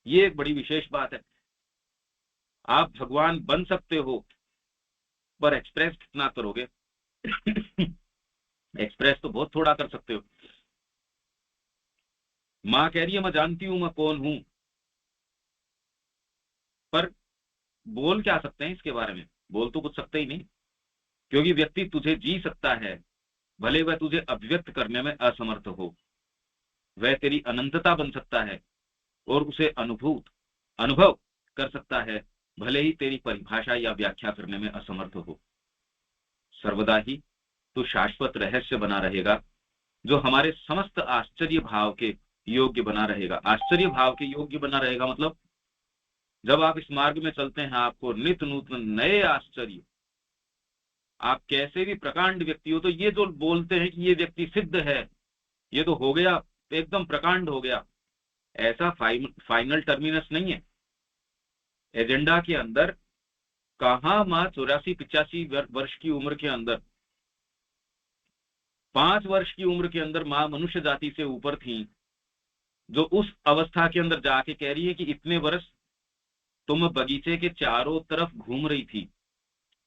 ये एक बड़ी विशेष बात है। आप भगवान बन सकते हो पर एक्सप्रेस कितना करोगे? एक्सप्रेस तो बहुत थोड़ा कर सकते हो। मां कह रही है मैं जानती हूं मैं कौन हूं, पर बोल क्या सकते हैं इसके बारे में? बोल तो कुछ सकते ही नहीं, क्योंकि व्यक्ति तुझे जी सकता है भले वह तुझे अभिव्यक्त करने में असमर्थ हो। वह तेरी अनंतता बन सकता है और उसे अनुभव कर सकता है, भले ही तेरी परिभाषा या व्याख्या करने में असमर्थ हो। सर्वदा ही तू शाश्वत रहस्य बना रहेगा, जो हमारे समस्त आश्चर्य भाव के योग्य बना रहेगा। आश्चर्य भाव के योग्य बना रहेगा मतलब जब आप इस मार्ग में चलते हैं आपको नित्य नूतन नए आश्चर्य, आप कैसे भी प्रकांड व्यक्ति हो तो ये जो बोलते हैं कि ये व्यक्ति सिद्ध है, ये तो हो गया एकदम प्रकांड हो गया, ऐसा फाइनल टर्मिनस नहीं है। एजेंडा के अंदर कहां मां 84-85 वर्ष की उम्र के अंदर, 5 वर्ष की उम्र के अंदर मां मनुष्य जाति से ऊपर थी, जो उस अवस्था के अंदर जाके कह रही है कि इतने वर्ष तुम बगीचे के चारों तरफ घूम रही थी,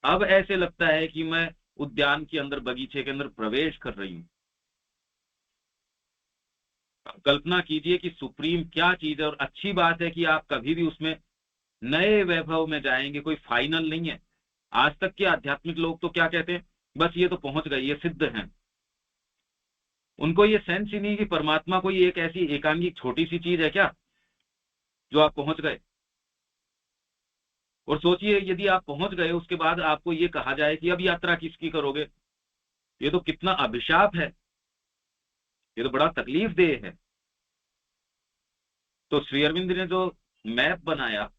अब ऐसे लगता है कि मैं उद्यान के अंदर, बगीचे के अंदर प्रवेश कर रही हूं। कल्पना कीजिए कि सुप्रीम क्या चीज है। और अच्छी बात है कि आप कभी भी उसमें नए वैभव में जाएंगे, कोई फाइनल नहीं है। आज तक के आध्यात्मिक लोग तो क्या कहते हैं बस ये तो पहुंच गए, ये सिद्ध हैं। उनको ये सेंस ही नहीं कि परमात्मा कोई एक ऐसी एकांगिक छोटी सी चीज है क्या जो आप पहुंच गए। और सोचिए यदि आप पहुंच गए, उसके बाद आपको ये कहा जाए कि अब यात्रा किसकी करोगे, ये तो कितना अभिशाप है, ये तो बड़ा तकलीफ देह है। तो श्री अरविंद ने जो मैप बनाया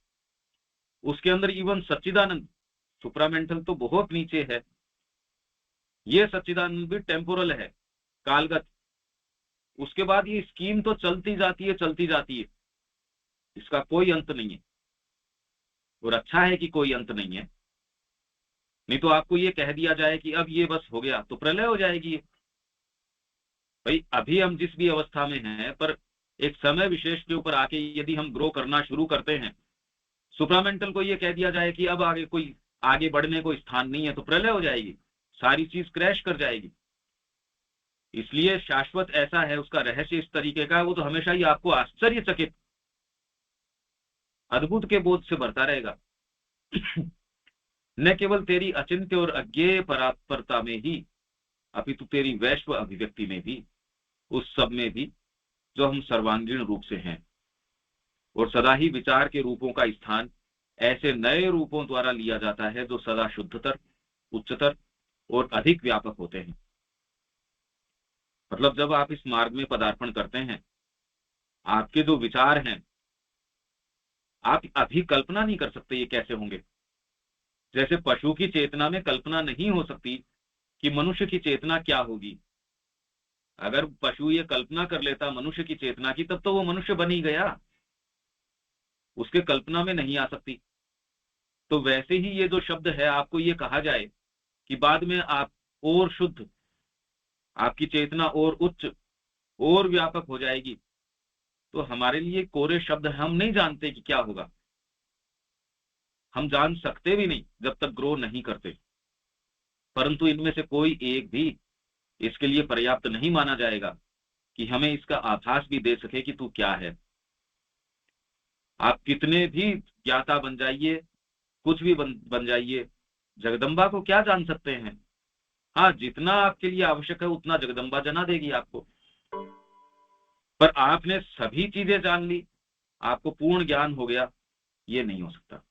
उसके अंदर इवन सच्चिदानंद, सुप्रामेंटल तो बहुत नीचे है, ये सच्चिदानंद भी टेम्पोरल है, कालगत। उसके बाद ये स्कीम तो चलती जाती है, चलती जाती है, इसका कोई अंत नहीं है। और अच्छा है कि कोई अंत नहीं है, नहीं तो आपको ये कह दिया जाए कि अब ये बस हो गया तो प्रलय हो जाएगी। भाई अभी हम जिस भी अवस्था में हैं, पर एक समय विशेष के ऊपर आके यदि हम ग्रो करना शुरू करते हैं, सुप्रामेंटल को ये कह दिया जाए कि अब आगे बढ़ने को स्थान नहीं है, तो प्रलय हो जाएगी, सारी चीज क्रैश कर जाएगी। इसलिए शाश्वत ऐसा है, उसका रहस्य इस तरीके का, वो तो हमेशा ही आपको आश्चर्यचकित, अद्भुत के बोध से भरता रहेगा। न केवल तेरी अचिंत्य और अज्ञेय परात्परता में ही, अपितु तेरी वैश्व अभिव्यक्ति में भी, उस सब में भी जो हम सर्वांगीण रूप से हैं। और सदा ही विचार के रूपों का स्थान ऐसे नए रूपों द्वारा लिया जाता है जो सदा शुद्धतर, उच्चतर और अधिक व्यापक होते हैं। मतलब जब आप इस मार्ग में पदार्पण करते हैं, आपके जो विचार हैं, आप अभी कल्पना नहीं कर सकते ये कैसे होंगे। जैसे पशु की चेतना में कल्पना नहीं हो सकती कि मनुष्य की चेतना क्या होगी। अगर पशु ये कल्पना कर लेता मनुष्य की चेतना की, तब तो वो मनुष्य बन ही गया, उसके कल्पना में नहीं आ सकती। तो वैसे ही ये जो शब्द है, आपको ये कहा जाए कि बाद में आप और शुद्ध, आपकी चेतना और उच्च और व्यापक हो जाएगी, तो हमारे लिए कोरे शब्द, हम नहीं जानते कि क्या होगा, हम जान सकते भी नहीं जब तक ग्रो नहीं करते। परंतु इनमें से कोई एक भी इसके लिए पर्याप्त नहीं माना जाएगा कि हमें इसका आभास भी दे सके कि तू क्या है। आप कितने भी ज्ञाता बन जाइए, कुछ भी बन जाइए, जगदम्बा को क्या जान सकते हैं। हाँ, जितना आपके लिए आवश्यक है उतना जगदम्बा जना देगी आपको। पर आपने सभी चीजें जान ली, आपको पूर्ण ज्ञान हो गया, ये नहीं हो सकता।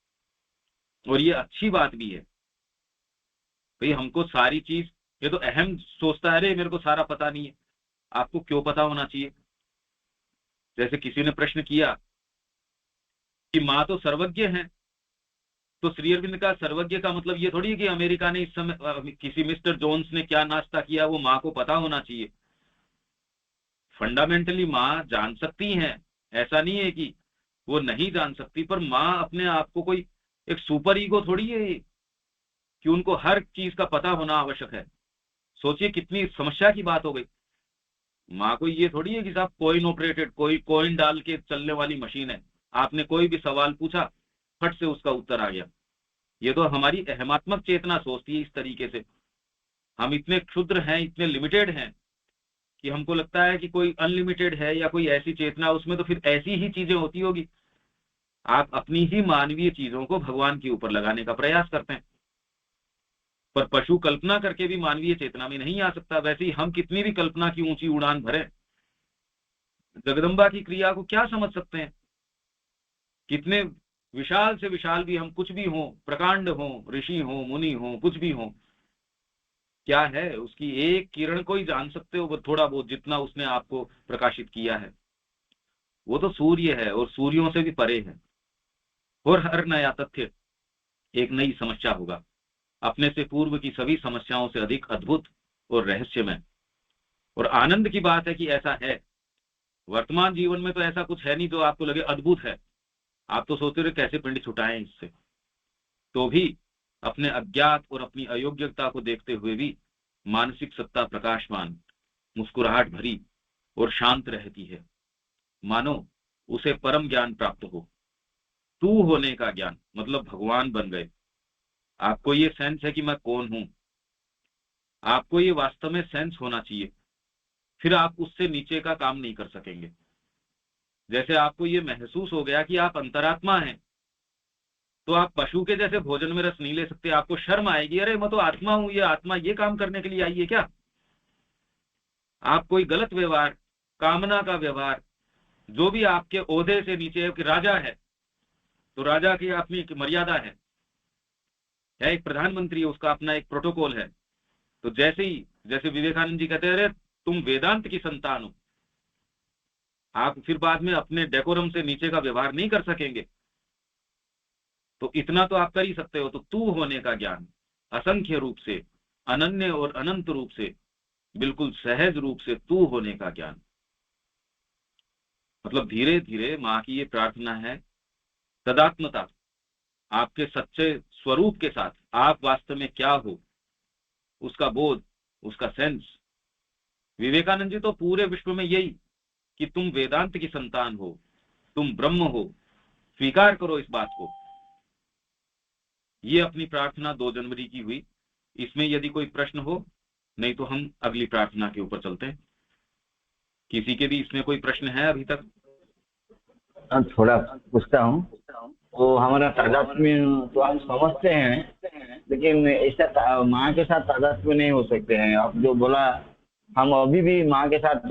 और ये अच्छी बात भी है। भाई हमको सारी चीज, ये तो अहम सोचता है, अरे मेरे को सारा पता नहीं है। आपको क्यों पता होना चाहिए। जैसे किसी ने प्रश्न किया कि माँ तो सर्वज्ञ है, तो श्री अरविंद का सर्वज्ञ का मतलब ये थोड़ी है कि अमेरिका ने इस समय किसी मिस्टर जोन्स ने क्या नाश्ता किया वो माँ को पता होना चाहिए। फंडामेंटली माँ जान सकती हैं, ऐसा नहीं है कि वो नहीं जान सकती, पर माँ अपने आप को कोई एक सुपर ईगो थोड़ी है कि उनको हर चीज का पता होना आवश्यक है। सोचिए कितनी समस्या की बात हो गई। माँ को ये थोड़ी है कि साहब कॉइन ऑपरेटेड, कोई कॉइन डाल के चलने वाली मशीन है, आपने कोई भी सवाल पूछा फट से उसका उत्तर आ गया। ये तो हमारी अहमात्मक चेतना सोचती है इस तरीके से। हम इतने क्षुद्र हैं, इतने लिमिटेड हैं कि हमको लगता है कि कोई अनलिमिटेड है या कोई ऐसी चेतना, उसमें तो फिर ऐसी ही चीजें होती होगी। आप अपनी ही मानवीय चीजों को भगवान के ऊपर लगाने का प्रयास करते हैं, पर पशु कल्पना करके भी मानवीय चेतना में नहीं आ सकता। वैसे ही हम कितनी भी कल्पना की ऊंची उड़ान भरें, जगदम्बा की क्रिया को क्या समझ सकते हैं। कितने विशाल से विशाल भी हम कुछ भी हो, प्रकांड हो, ऋषि हो, मुनि हो, कुछ भी हो, क्या है उसकी एक किरण को ही जान सकते हो, वो थोड़ा बहुत जितना उसने आपको प्रकाशित किया है। वो तो सूर्य है और सूर्यों से भी परे है। और हर नया तथ्य एक नई समस्या होगा, अपने से पूर्व की सभी समस्याओं से अधिक अद्भुत और रहस्यमय। और आनंद की बात है कि ऐसा है। वर्तमान जीवन में तो ऐसा कुछ है नहीं जो आपको लगे अद्भुत है। आप तो सोचते रहे कैसे पिंड छुटाएं इससे। तो भी अपने अज्ञात और अपनी अयोग्यता को देखते हुए भी मानसिक सत्ता प्रकाशमान, मुस्कुराहट भरी और शांत रहती है, मानो उसे परम ज्ञान प्राप्त हो। तू होने का ज्ञान, मतलब भगवान बन गए। आपको ये सेंस है कि मैं कौन हूं, आपको ये वास्तव में सेंस होना चाहिए, फिर आप उससे नीचे का काम नहीं कर सकेंगे। जैसे आपको ये महसूस हो गया कि आप अंतरात्मा हैं, तो आप पशु के जैसे भोजन में रस नहीं ले सकते, आपको शर्म आएगी, अरे मैं तो आत्मा हूं, ये आत्मा ये काम करने के लिए आई है क्या। आप कोई गलत व्यवहार, कामना का व्यवहार, जो भी आपके ओहदे से नीचे, कि राजा है तो राजा की अपनी एक मर्यादा है, या एक प्रधानमंत्री है उसका अपना एक प्रोटोकॉल है। तो जैसे विवेकानंद जी कहते हैं, अरे तुम वेदांत की संतान हो, आप फिर बाद में अपने डेकोरम से नीचे का व्यवहार नहीं कर सकेंगे। तो इतना तो आप कर ही सकते हो। तो तू होने का ज्ञान, असंख्य रूप से, अनन्य और अनंत रूप से, बिल्कुल सहज रूप से तू होने का ज्ञान। मतलब धीरे धीरे माँ की ये प्रार्थना है, तदात्मता, आपके सच्चे स्वरूप के साथ आप वास्तव में क्या हो, उसका बोध, उसका सेंस। विवेकानंद जी तो पूरे विश्व में यही कि तुम वेदांत की संतान हो, तुम ब्रह्म हो, स्वीकार करो इस बात को। ये अपनी प्रार्थना 2 जनवरी की हुई। इसमें यदि कोई प्रश्न हो, नहीं तो हम अगली प्रार्थना के ऊपर चलते हैं। किसी के भी इसमें कोई प्रश्न है अभी तक? थोड़ा पूछता हूँ। तो हमारा तादात्म्य तो हम समझते हैं, लेकिन ऐसा माँ के साथ तादात्म्य नहीं हो सकते हैं। आप जो बोला, हम अभी भी माँ के साथ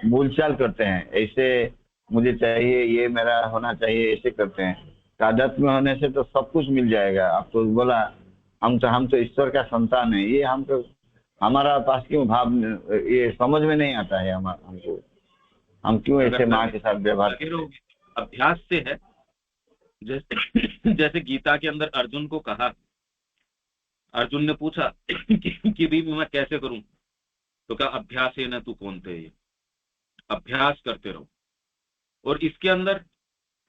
बोलचाल करते हैं, ऐसे मुझे चाहिए, ये मेरा होना चाहिए, ऐसे करते हैं। तादात्म्य होने से तो सब कुछ मिल जाएगा। आप तो बोला हम तो ईश्वर का संतान है, ये हमको, हमारा पास क्यों भाव, ये समझ में नहीं आता है हमको। हम क्यों ऐसे माँ के साथ व्यवहार करते हैं? अभ्यास से है। जैसे गीता के अंदर अर्जुन को कहा, अर्जुन ने पूछा कि भी मैं कैसे करूं, तो कहा अभ्यास है न तू कौन थे, अभ्यास करते रहो। और इसके अंदर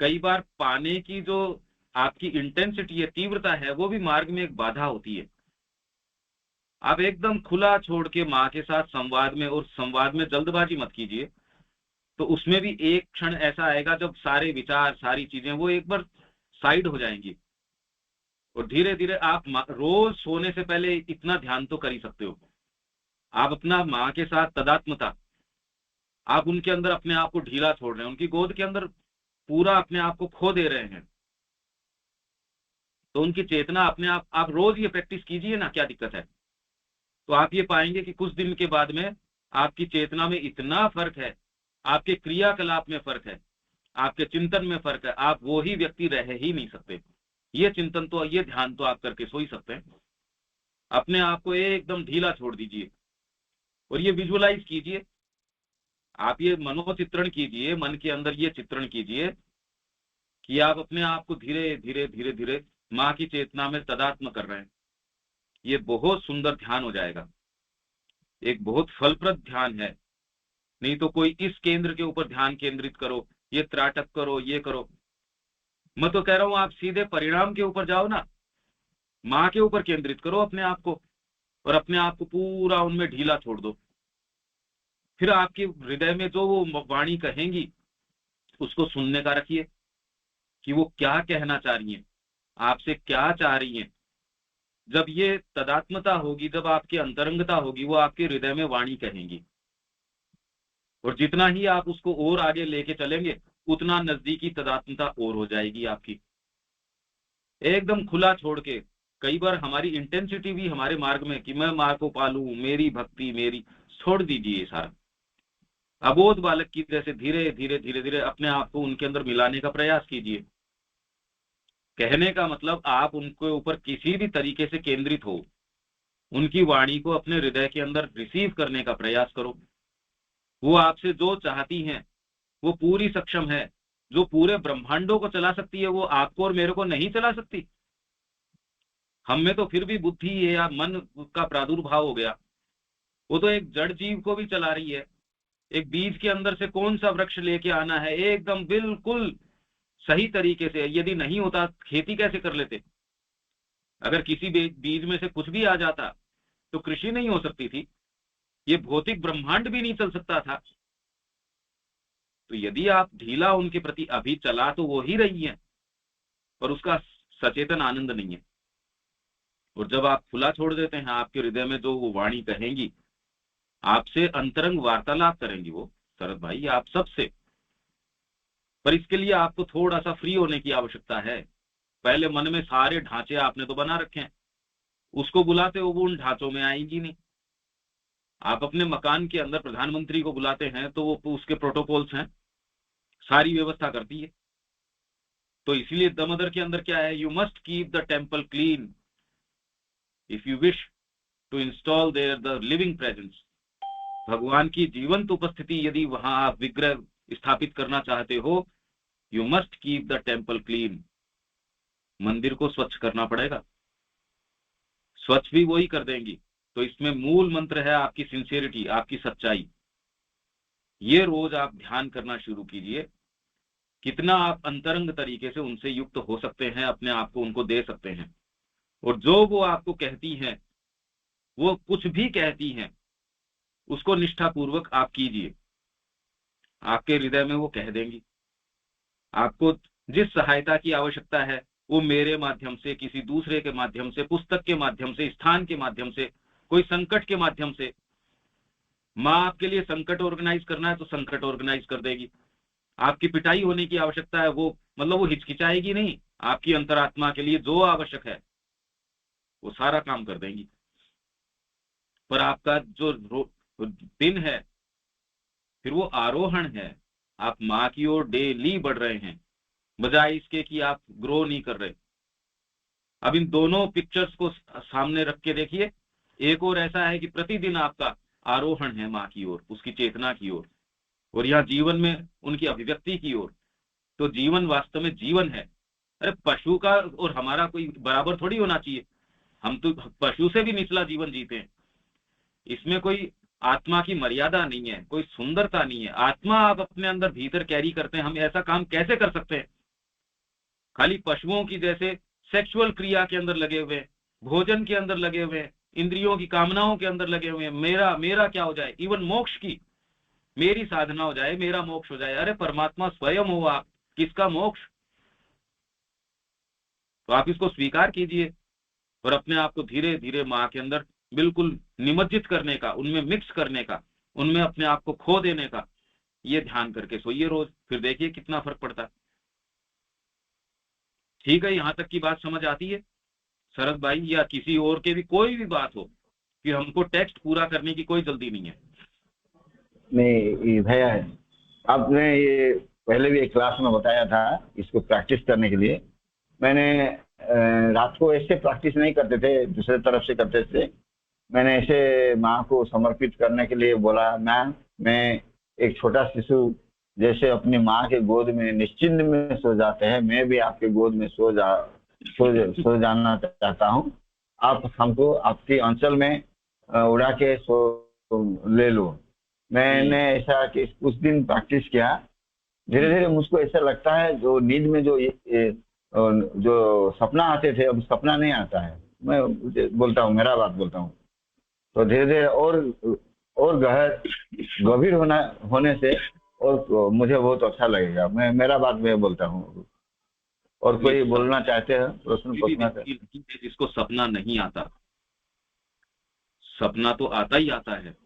कई बार पाने की जो आपकी इंटेंसिटी है, तीव्रता है, वो भी मार्ग में एक बाधा होती है। आप एकदम खुला छोड़ के माँ के साथ संवाद में, और संवाद में जल्दबाजी मत कीजिए। तो उसमें भी एक क्षण ऐसा आएगा जब सारे विचार, सारी चीजें वो एक बार साइड हो जाएंगी, और धीरे धीरे आप रोज सोने से पहले इतना ध्यान तो कर ही सकते हो। आप अपना माँ के साथ तदात्मता, आप उनके अंदर अपने आप को ढीला छोड़ रहे हैं, उनकी गोद के अंदर पूरा अपने आप को खो दे रहे हैं। तो उनकी चेतना अपने आप रोज ये प्रैक्टिस कीजिए ना, क्या दिक्कत है। तो आप ये पाएंगे कि कुछ दिन के बाद में आपकी चेतना में इतना फर्क है, आपके क्रियाकलाप में फर्क है, आपके चिंतन में फर्क है, आप वो ही व्यक्ति रह ही नहीं सकते। ये चिंतन तो, ये ध्यान तो आप करके सो ही सकते हैं। अपने आप को एकदम ढीला छोड़ दीजिए और ये विजुअलाइज कीजिए, आप ये मनोचित्रण कीजिए, मन के अंदर ये चित्रण कीजिए कि आप अपने आप को धीरे धीरे धीरे धीरे माँ की चेतना में तदात्म कर रहे हैं। ये बहुत सुंदर ध्यान हो जाएगा, एक बहुत फलप्रद ध्यान है। नहीं तो कोई इस केंद्र के ऊपर ध्यान केंद्रित करो, ये त्राटक करो, ये करो। मैं तो कह रहा हूं आप सीधे परिणाम के ऊपर जाओ ना, माँ के ऊपर केंद्रित करो अपने आप को, और अपने आप को पूरा उनमें ढीला छोड़ दो। फिर आपके हृदय में जो वो वाणी कहेंगी उसको सुनने का रखिए कि वो क्या कहना चाह रही हैं, आपसे क्या चाह रही हैं। जब ये तदात्मता होगी, जब आपकी अंतरंगता होगी, वो आपके हृदय में वाणी कहेंगी। और जितना ही आप उसको और आगे लेके चलेंगे, उतना नजदीकी तदात्मता और हो जाएगी आपकी। एकदम खुला छोड़ के, कई बार हमारी इंटेंसिटी भी हमारे मार्ग में कि मैं माँ को पालूं, मेरी भक्ति मेरी, छोड़ दीजिए सारा। अबोध बालक की जैसे धीरे धीरे धीरे धीरे अपने आप को उनके अंदर मिलाने का प्रयास कीजिए। कहने का मतलब आप उनके ऊपर किसी भी तरीके से केंद्रित हो, उनकी वाणी को अपने हृदय के अंदर रिसीव करने का प्रयास करो। वो आपसे जो चाहती हैं वो पूरी सक्षम है। जो पूरे ब्रह्मांडों को चला सकती है, वो आपको और मेरे को नहीं चला सकती। हम में तो फिर भी बुद्धि है या मन का प्रादुर्भाव हो गया, वो तो एक जड़ जीव को भी चला रही है। एक बीज के अंदर से कौन सा वृक्ष लेके आना है एकदम बिल्कुल सही तरीके से, यदि नहीं होता खेती कैसे कर लेते। अगर किसी बीज में से कुछ भी आ जाता तो कृषि नहीं हो सकती थी, ये भौतिक ब्रह्मांड भी नहीं चल सकता था। तो यदि आप ढीला उनके प्रति अभी चला तो वो ही रही है, पर उसका सचेतन आनंद नहीं है। और जब आप खुला छोड़ देते हैं, आपके हृदय में जो वो वाणी कहेंगी, आपसे अंतरंग वार्तालाप करेंगी वो, शरद भाई आप सबसे। पर इसके लिए आपको थोड़ा सा फ्री होने की आवश्यकता है। पहले मन में सारे ढांचे आपने तो बना रखे हैं, उसको बुलाते हो वो उन ढांचों में आएगी नहीं। आप अपने मकान के अंदर प्रधानमंत्री को बुलाते हैं तो वो उसके प्रोटोकॉल्स हैं, सारी व्यवस्था करती है। तो इसलिए द मदर के अंदर क्या है, you must keep the temple clean if you wish to install there the living presence. भगवान की जीवंत उपस्थिति यदि वहां आप विग्रह स्थापित करना चाहते हो, you must keep the temple clean. मंदिर को स्वच्छ करना पड़ेगा, स्वच्छ भी वही कर देंगी। तो इसमें मूल मंत्र है आपकी सिंसियरिटी, आपकी सच्चाई। ये रोज आप ध्यान करना शुरू कीजिए, कितना आप अंतरंग तरीके से उनसे युक्त हो सकते हैं, अपने आप को उनको दे सकते हैं। और जो वो आपको कहती हैं, वो कुछ भी कहती हैं, उसको निष्ठापूर्वक आप कीजिए, आपके हृदय में वो कह देंगी। आपको जिस सहायता की आवश्यकता है वो मेरे माध्यम से, किसी दूसरे के माध्यम से, पुस्तक के माध्यम से, स्थान के माध्यम से, कोई संकट के माध्यम से। माँ आपके लिए संकट ऑर्गेनाइज करना है तो संकट ऑर्गेनाइज कर देगी। आपकी पिटाई होने की आवश्यकता है, वो मतलब वो हिचकिचाएगी नहीं, आपकी अंतरात्मा के लिए जो आवश्यक है वो सारा काम कर देंगी। पर आपका जो दिन है फिर वो आरोहण है, आप माँ की ओर डेली बढ़ रहे हैं, बजाय इसके कि आप ग्रो नहीं कर रहे। अब इन दोनों पिक्चर्स को सामने रख के देखिए। एक और ऐसा है कि प्रतिदिन आपका आरोहण है माँ की ओर, उसकी चेतना की ओर, और यहाँ जीवन में उनकी अभिव्यक्ति की ओर। तो जीवन वास्तव में जीवन है। अरे पशु का और हमारा कोई बराबर थोड़ी होना चाहिए, हम तो पशु से भी निचला जीवन जीते हैं। इसमें कोई आत्मा की मर्यादा नहीं है, कोई सुंदरता नहीं है। आत्मा आप अपने अंदर भीतर कैरी करते हैं, हम ऐसा काम कैसे कर सकते हैं? खाली पशुओं की जैसे सेक्सुअल क्रिया के अंदर लगे हुए, भोजन के अंदर लगे हुए, इंद्रियों की कामनाओं के अंदर लगे हुए, मेरा मेरा क्या हो जाए, इवन मोक्ष की मेरी साधना हो जाए, मेरा मोक्ष हो जाए। अरे परमात्मा स्वयं हो आप, किसका मोक्ष? तो आप इसको स्वीकार कीजिए और अपने आप को धीरे धीरे माँ के अंदर बिल्कुल निमज्जित करने का, उनमें मिक्स करने का, उनमें अपने आप को खो देने का ये ध्यान करके सोइए रोज, फिर देखिए कितना फर्क पड़ता है। ठीक है, यहाँ तक की बात समझ आती है शरद भाई? या किसी और के भी कोई भी बात हो कि हमको टेक्स्ट पूरा करने की कोई जल्दी नहीं है। नहीं भैया, आपने ये पहले भी एक क्लास में बताया था, इसको प्रैक्टिस करने के लिए मैंने रात को ऐसे प्रैक्टिस नहीं करते थे, दूसरे तरफ से करते थे। मैंने ऐसे माँ को समर्पित करने के लिए बोला, मैं एक छोटा शिशु जैसे अपनी माँ के गोद में निश्चिंत में सो जाते हैं, मैं भी आपके गोद में सो जाना चाहता हूँ। आप हमको आपकी अंचल में उड़ा के ले लो। मैंने ऐसा कि कुछ दिन प्रैक्टिस किया, धीरे धीरे मुझको ऐसा लगता है जो नींद में जो सपना आते थे अब सपना नहीं आता है। मैं बोलता हूँ, मेरा बात बोलता हूँ, तो धीरे धीरे और गंभीर होने से और मुझे बहुत अच्छा लगेगा। मेरा बात मैं बोलता हूँ। और कोई बोलना चाहते हैं, प्रश्न पूछना चाहते हैं? जिसको सपना नहीं आता, सपना तो आता ही आता है।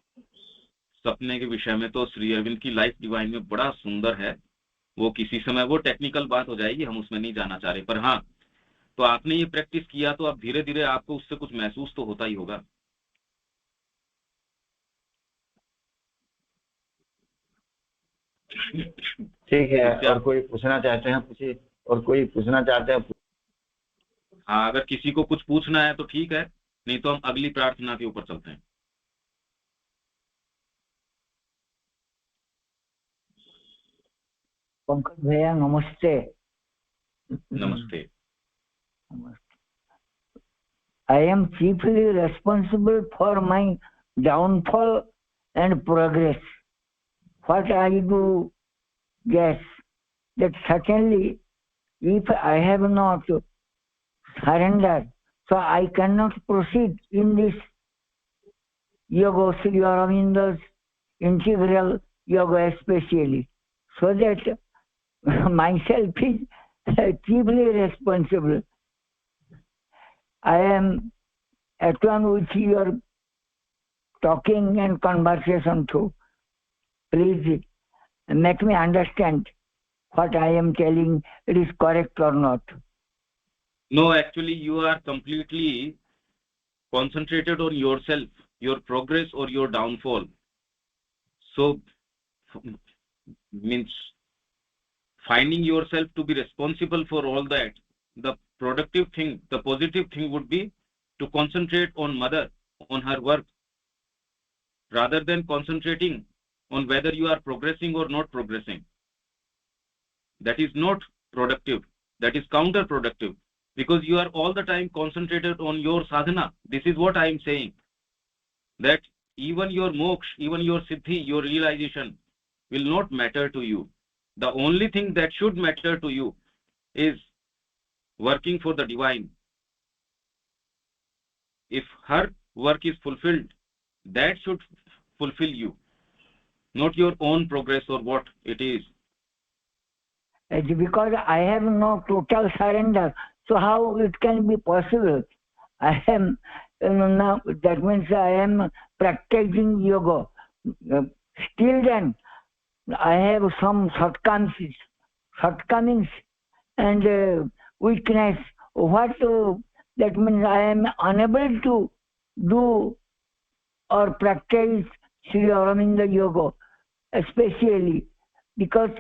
सपने के विषय में तो श्री अरविंद की लाइफ डिवाइन में बड़ा सुंदर है, वो किसी समय वो टेक्निकल बात हो जाएगी, हम उसमें नहीं जाना चाह रहे। पर हाँ, तो आपने ये प्रैक्टिस किया तो अब धीरे धीरे आपको उससे कुछ महसूस तो होता ही होगा। ठीक है, और कोई पूछना चाहते हैं पूछिए, और कोई पूछना चाहते हैं? हाँ, अगर किसी को कुछ पूछना है तो ठीक है, नहीं तो हम अगली प्रार्थना के ऊपर चलते हैं। पंकज भैया नमस्ते। नमस्ते। I am chiefly responsible for my downfall and progress. What I do guess that certainly if I have not surrendered, so I cannot proceed in this yoga, Sri Aurobindo's integral yoga especially. So that myself is chiefly responsible. I am at one with your talking and conversation too. Please make me understand what I am telling, it is correct or not. No, actually you are completely concentrated on yourself, your progress or your downfall. So means finding yourself to be responsible for all that. The productive thing, the positive thing would be to concentrate on mother, on her work, rather than concentrating on whether you are progressing or not progressing. That is not productive. That is counterproductive, because you are all the time concentrated on your sadhana. This is what I am saying, that even your moksha, even your siddhi, your realization will not matter to you. The only thing that should matter to you is working for the divine. If her work is fulfilled, that should fulfill you, not your own progress or what it is. It's because I have no total surrender. So how it can be possible? I am now, that means I am practicing yoga. Still then, I have some shortcomings and weakness. What that means I am unable to do or practice Sri Aurobindo Yoga, especially because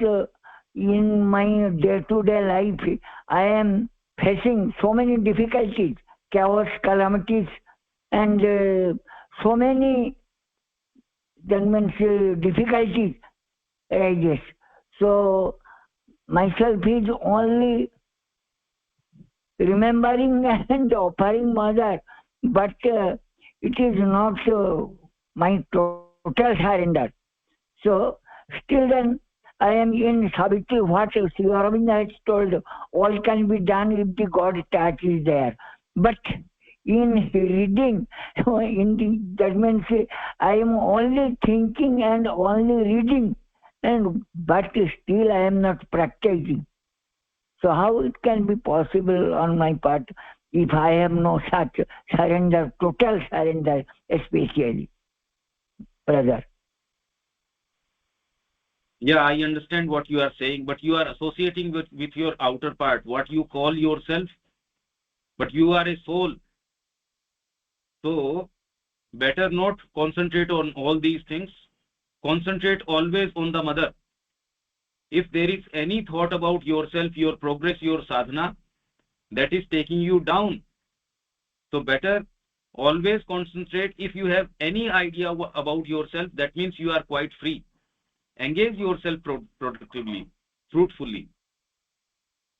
in my day-to-day life, I am facing so many difficulties, chaos, calamities, and so many that means difficulties arises. So myself is only remembering and offering mother, but it is not my total surrender. So still then I am in Savitri, what Sri Aurobindo has told, all can be done if the God touch is there. But in reading, that means I am only thinking and only reading, but still I am not practicing. So how it can be possible on my part if I have no such surrender, total surrender, especially, brother? Yeah, I understand what you are saying, but you are associating with your outer part, what you call yourself, but you are a soul. So better not concentrate on all these things. Concentrate always on the mother. If there is any thought about yourself, your progress, your sadhana, that is taking you down, so better always concentrate. If you have any idea about yourself, that means you are quite free. Engage yourself productively, fruitfully.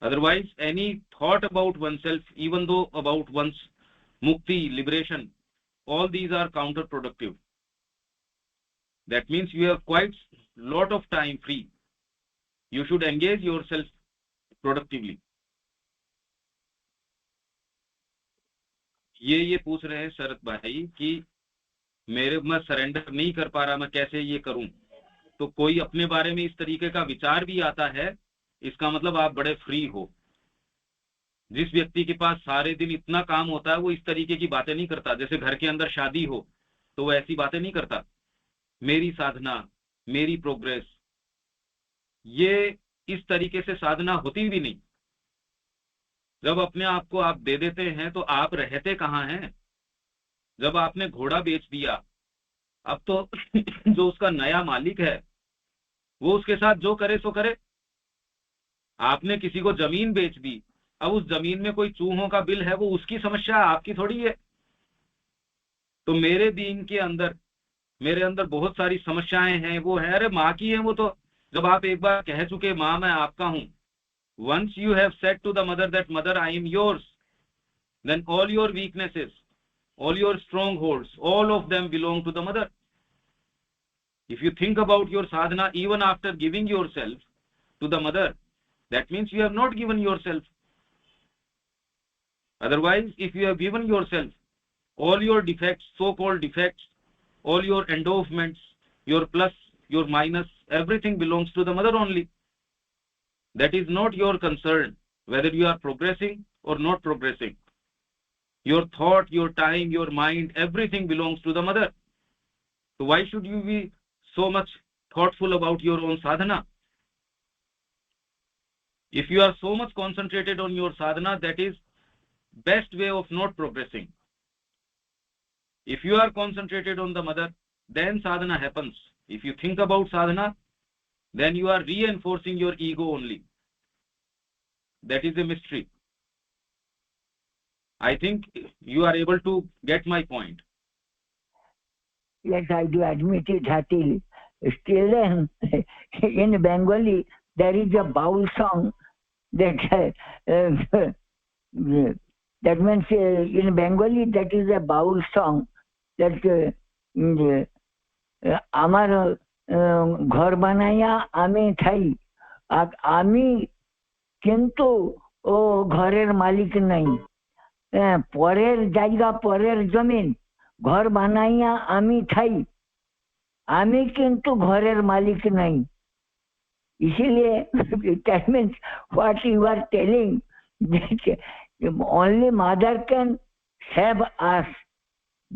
Otherwise, any thought about oneself, even though about one's mukti, liberation, all these are counterproductive. That means you have quite lot of time free. You should engage yourself productively. ये पूछ रहे हैं शरद भाई कि मेरे में surrender नहीं कर पा रहा, मैं कैसे ये करूं? तो कोई अपने बारे में इस तरीके का विचार भी आता है, इसका मतलब आप बड़े फ्री हो। जिस व्यक्ति के पास सारे दिन इतना काम होता है, वो इस तरीके की बातें नहीं करता। जैसे घर के अंदर शादी हो तो वो ऐसी बातें नहीं करता, मेरी साधना, मेरी प्रोग्रेस, ये इस तरीके से साधना होती भी नहीं। जब अपने आप को आप दे देते हैं तो आप रहते कहाँ हैं? जब आपने घोड़ा बेच दिया, अब तो जो उसका नया मालिक है वो उसके साथ जो करे सो करे। आपने किसी को जमीन बेच दी, अब उस जमीन में कोई चूहों का बिल है, वो उसकी समस्या, आपकी थोड़ी है। तो मेरे बीइंग के अंदर, मेरे अंदर बहुत सारी समस्याएं हैं, वो है, अरे माँ की है वो तो। जब आप एक बार कह चुके माँ मैं आपका हूं, once you have said to the mother that mother I am yours, then all your weaknesses, all your strongholds, all of them belong to the mother. If you think about your sadhana even after giving yourself to the mother, that means you have not given yourself. Otherwise, if you have given yourself, all your defects, so-called defects, all your endowments, your plus, your minus, everything belongs to the mother only. That is not your concern, whether you are progressing or not progressing. Your thought, your time, your mind, everything belongs to the mother. So why should you be so much thoughtful about your own sadhana? If you are so much concentrated on your sadhana, that is best way of not progressing. If you are concentrated on the mother, then sadhana happens. If you think about sadhana, then you are reinforcing your ego only. That is a mystery. I think you are able to get my point. Yes, I do admit it heartily. Still then, in Bengali, there is a baul song that that means in Bengali that is a baul song that আমার ঘর বানাইয়া আমি থাই আর আমি কিন্তু ও ঘরের মালিক নাই পরের জায়গা পরের জমিন ঘর বানাইয়া আমি থাই আমি কিন্তু ঘরের মালিক নাই इसीलिए that means what you are telling only mother can save us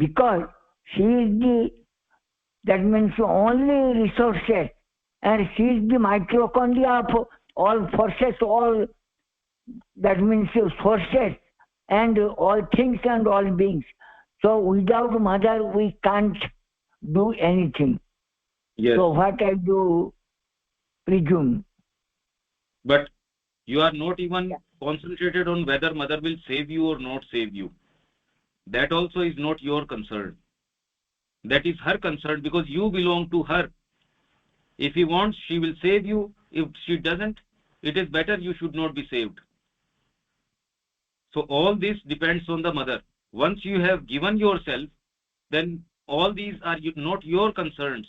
because she is the that means only resources and she is the mitochondria of all forces, all that means sources and all things and all beings. So without mother we can't do anything. Yes. So what I do presume. But you are not even concentrated on whether mother will save you or not save you. That also is not your concern. That is her concern because you belong to her. If he wants, she will save you. If she doesn't, it is better you should not be saved. So all this depends on the mother. Once you have given yourself, then all these are not your concerns.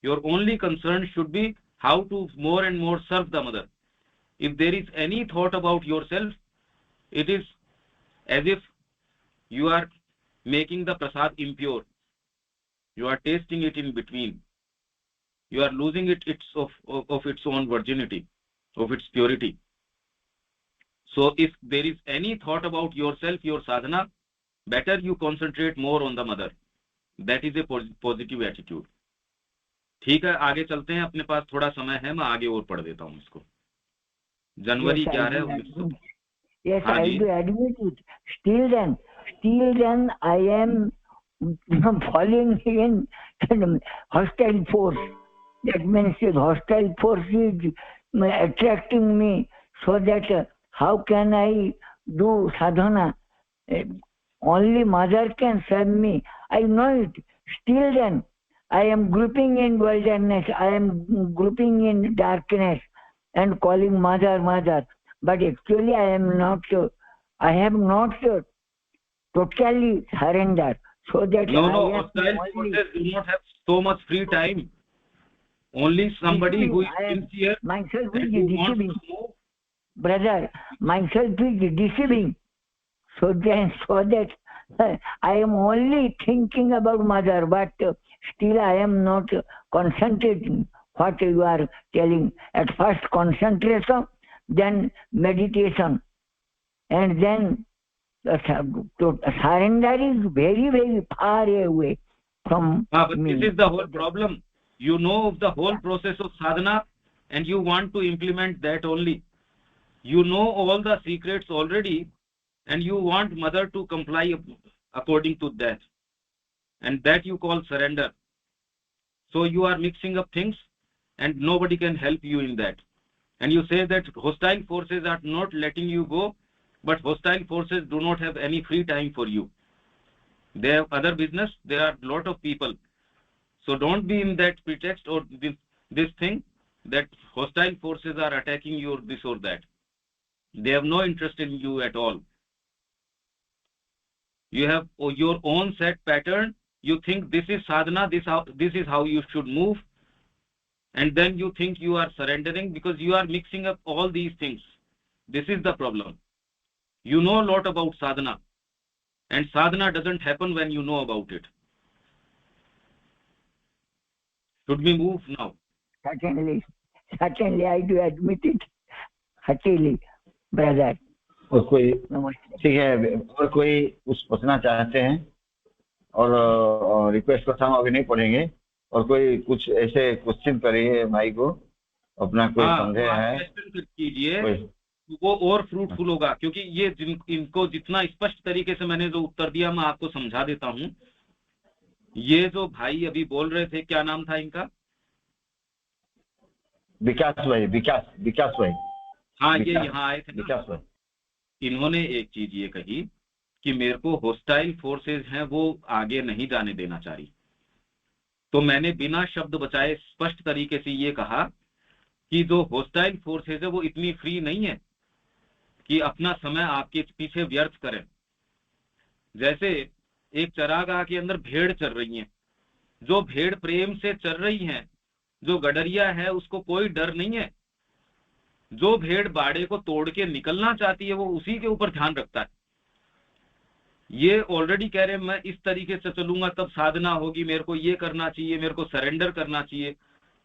Your only concern should be how to more and more serve the mother. If there is any thought about yourself, it is as if you are making the prasad impure. You are tasting it in between. You are losing it of its own virginity, of its purity. So if there is any thought about yourself, your sadhana, better you concentrate more on the mother. That is a positive attitude. ठीक है, आगे चलते हैं. अपने पास थोड़ा समय है, मैं आगे और पढ़ देता हूँ इसको. जनवरी 11 Yes, I do admit it. Still then I am falling in hostile force. That means hostile force is attracting me so that how can I do sadhana? Only mother can save me. I know it. Still then I am grouping in wilderness. I am grouping in darkness and calling mother, mother. But actually I have not totally surrendered. So that no, hostile forces do not have so much free time. Only somebody who is sincere myself is and who wants deceiving. to move. Brother, myself is deceiving. So that I am only thinking about mother, but still I am not concentrating what you are telling. At first concentration, then meditation, and then surrender is very, very far away from But me. this is the whole problem. You know of the whole process of sadhana and you want to implement that only. You know all the secrets already and you want mother to comply according to that. And that you call surrender. So you are mixing up things and nobody can help you in that. And you say that hostile forces are not letting you go, but hostile forces do not have any free time for you. They have other business. There are a lot of people. So don't be in that pretext or this thing that hostile forces are attacking you or this or that. They have no interest in you at all. You have your own set pattern. You think this is sadhana, this is how you should move. And then you think you are surrendering because you are mixing up all these things. This is the problem. You know a lot about sadhana. And sadhana doesn't happen when you know about it. Should we move now? Certainly, I do admit it. Heartily, brother. और कोई Namaste. ठीक है, और कोई कुछ पूछना चाहते हैं? और रिक्वेस्ट को हम अभी नहीं पढ़ेंगे. और कोई कुछ ऐसे क्वेश्चन करिए भाई को, अपना कोई संदेह है क्वेश्चन कीजिए. वो और फ्रूटफुल होगा, क्योंकि ये इनको जितना स्पष्ट तरीके से मैंने जो उत्तर दिया मैं आपको समझा देता हूं। ये जो भाई अभी बोल रहे थे, क्या नाम था इनका? विकास भाई, विकास भाई। हाँ, ये यहाँ आए थे ना, विकास भाई। इन्होंने एक चीज ये कही कि मेरे को होस्टाइल फोर्सेस हैं वो आगे नहीं जाने देना चाह रही। तो मैंने बिना शब्द बचाए स्पष्ट तरीके से ये कहा कि जो होस्टाइल फोर्सेस है वो इतनी फ्री नहीं है कि अपना समय आपके पीछे व्यर्थ करें। जैसे एक चरागाह के अंदर भेड़ चर रही हैं, जो भेड़ प्रेम से चर रही हैं, जो गडरिया है उसको कोई डर नहीं है। जो भेड़ बाड़े को तोड़ के निकलना चाहती है वो उसी के ऊपर ध्यान रखता है। ये ऑलरेडी कह रहे हैं मैं इस तरीके से चलूंगा तब साधना होगी, मेरे को ये करना चाहिए, मेरे को सरेंडर करना चाहिए।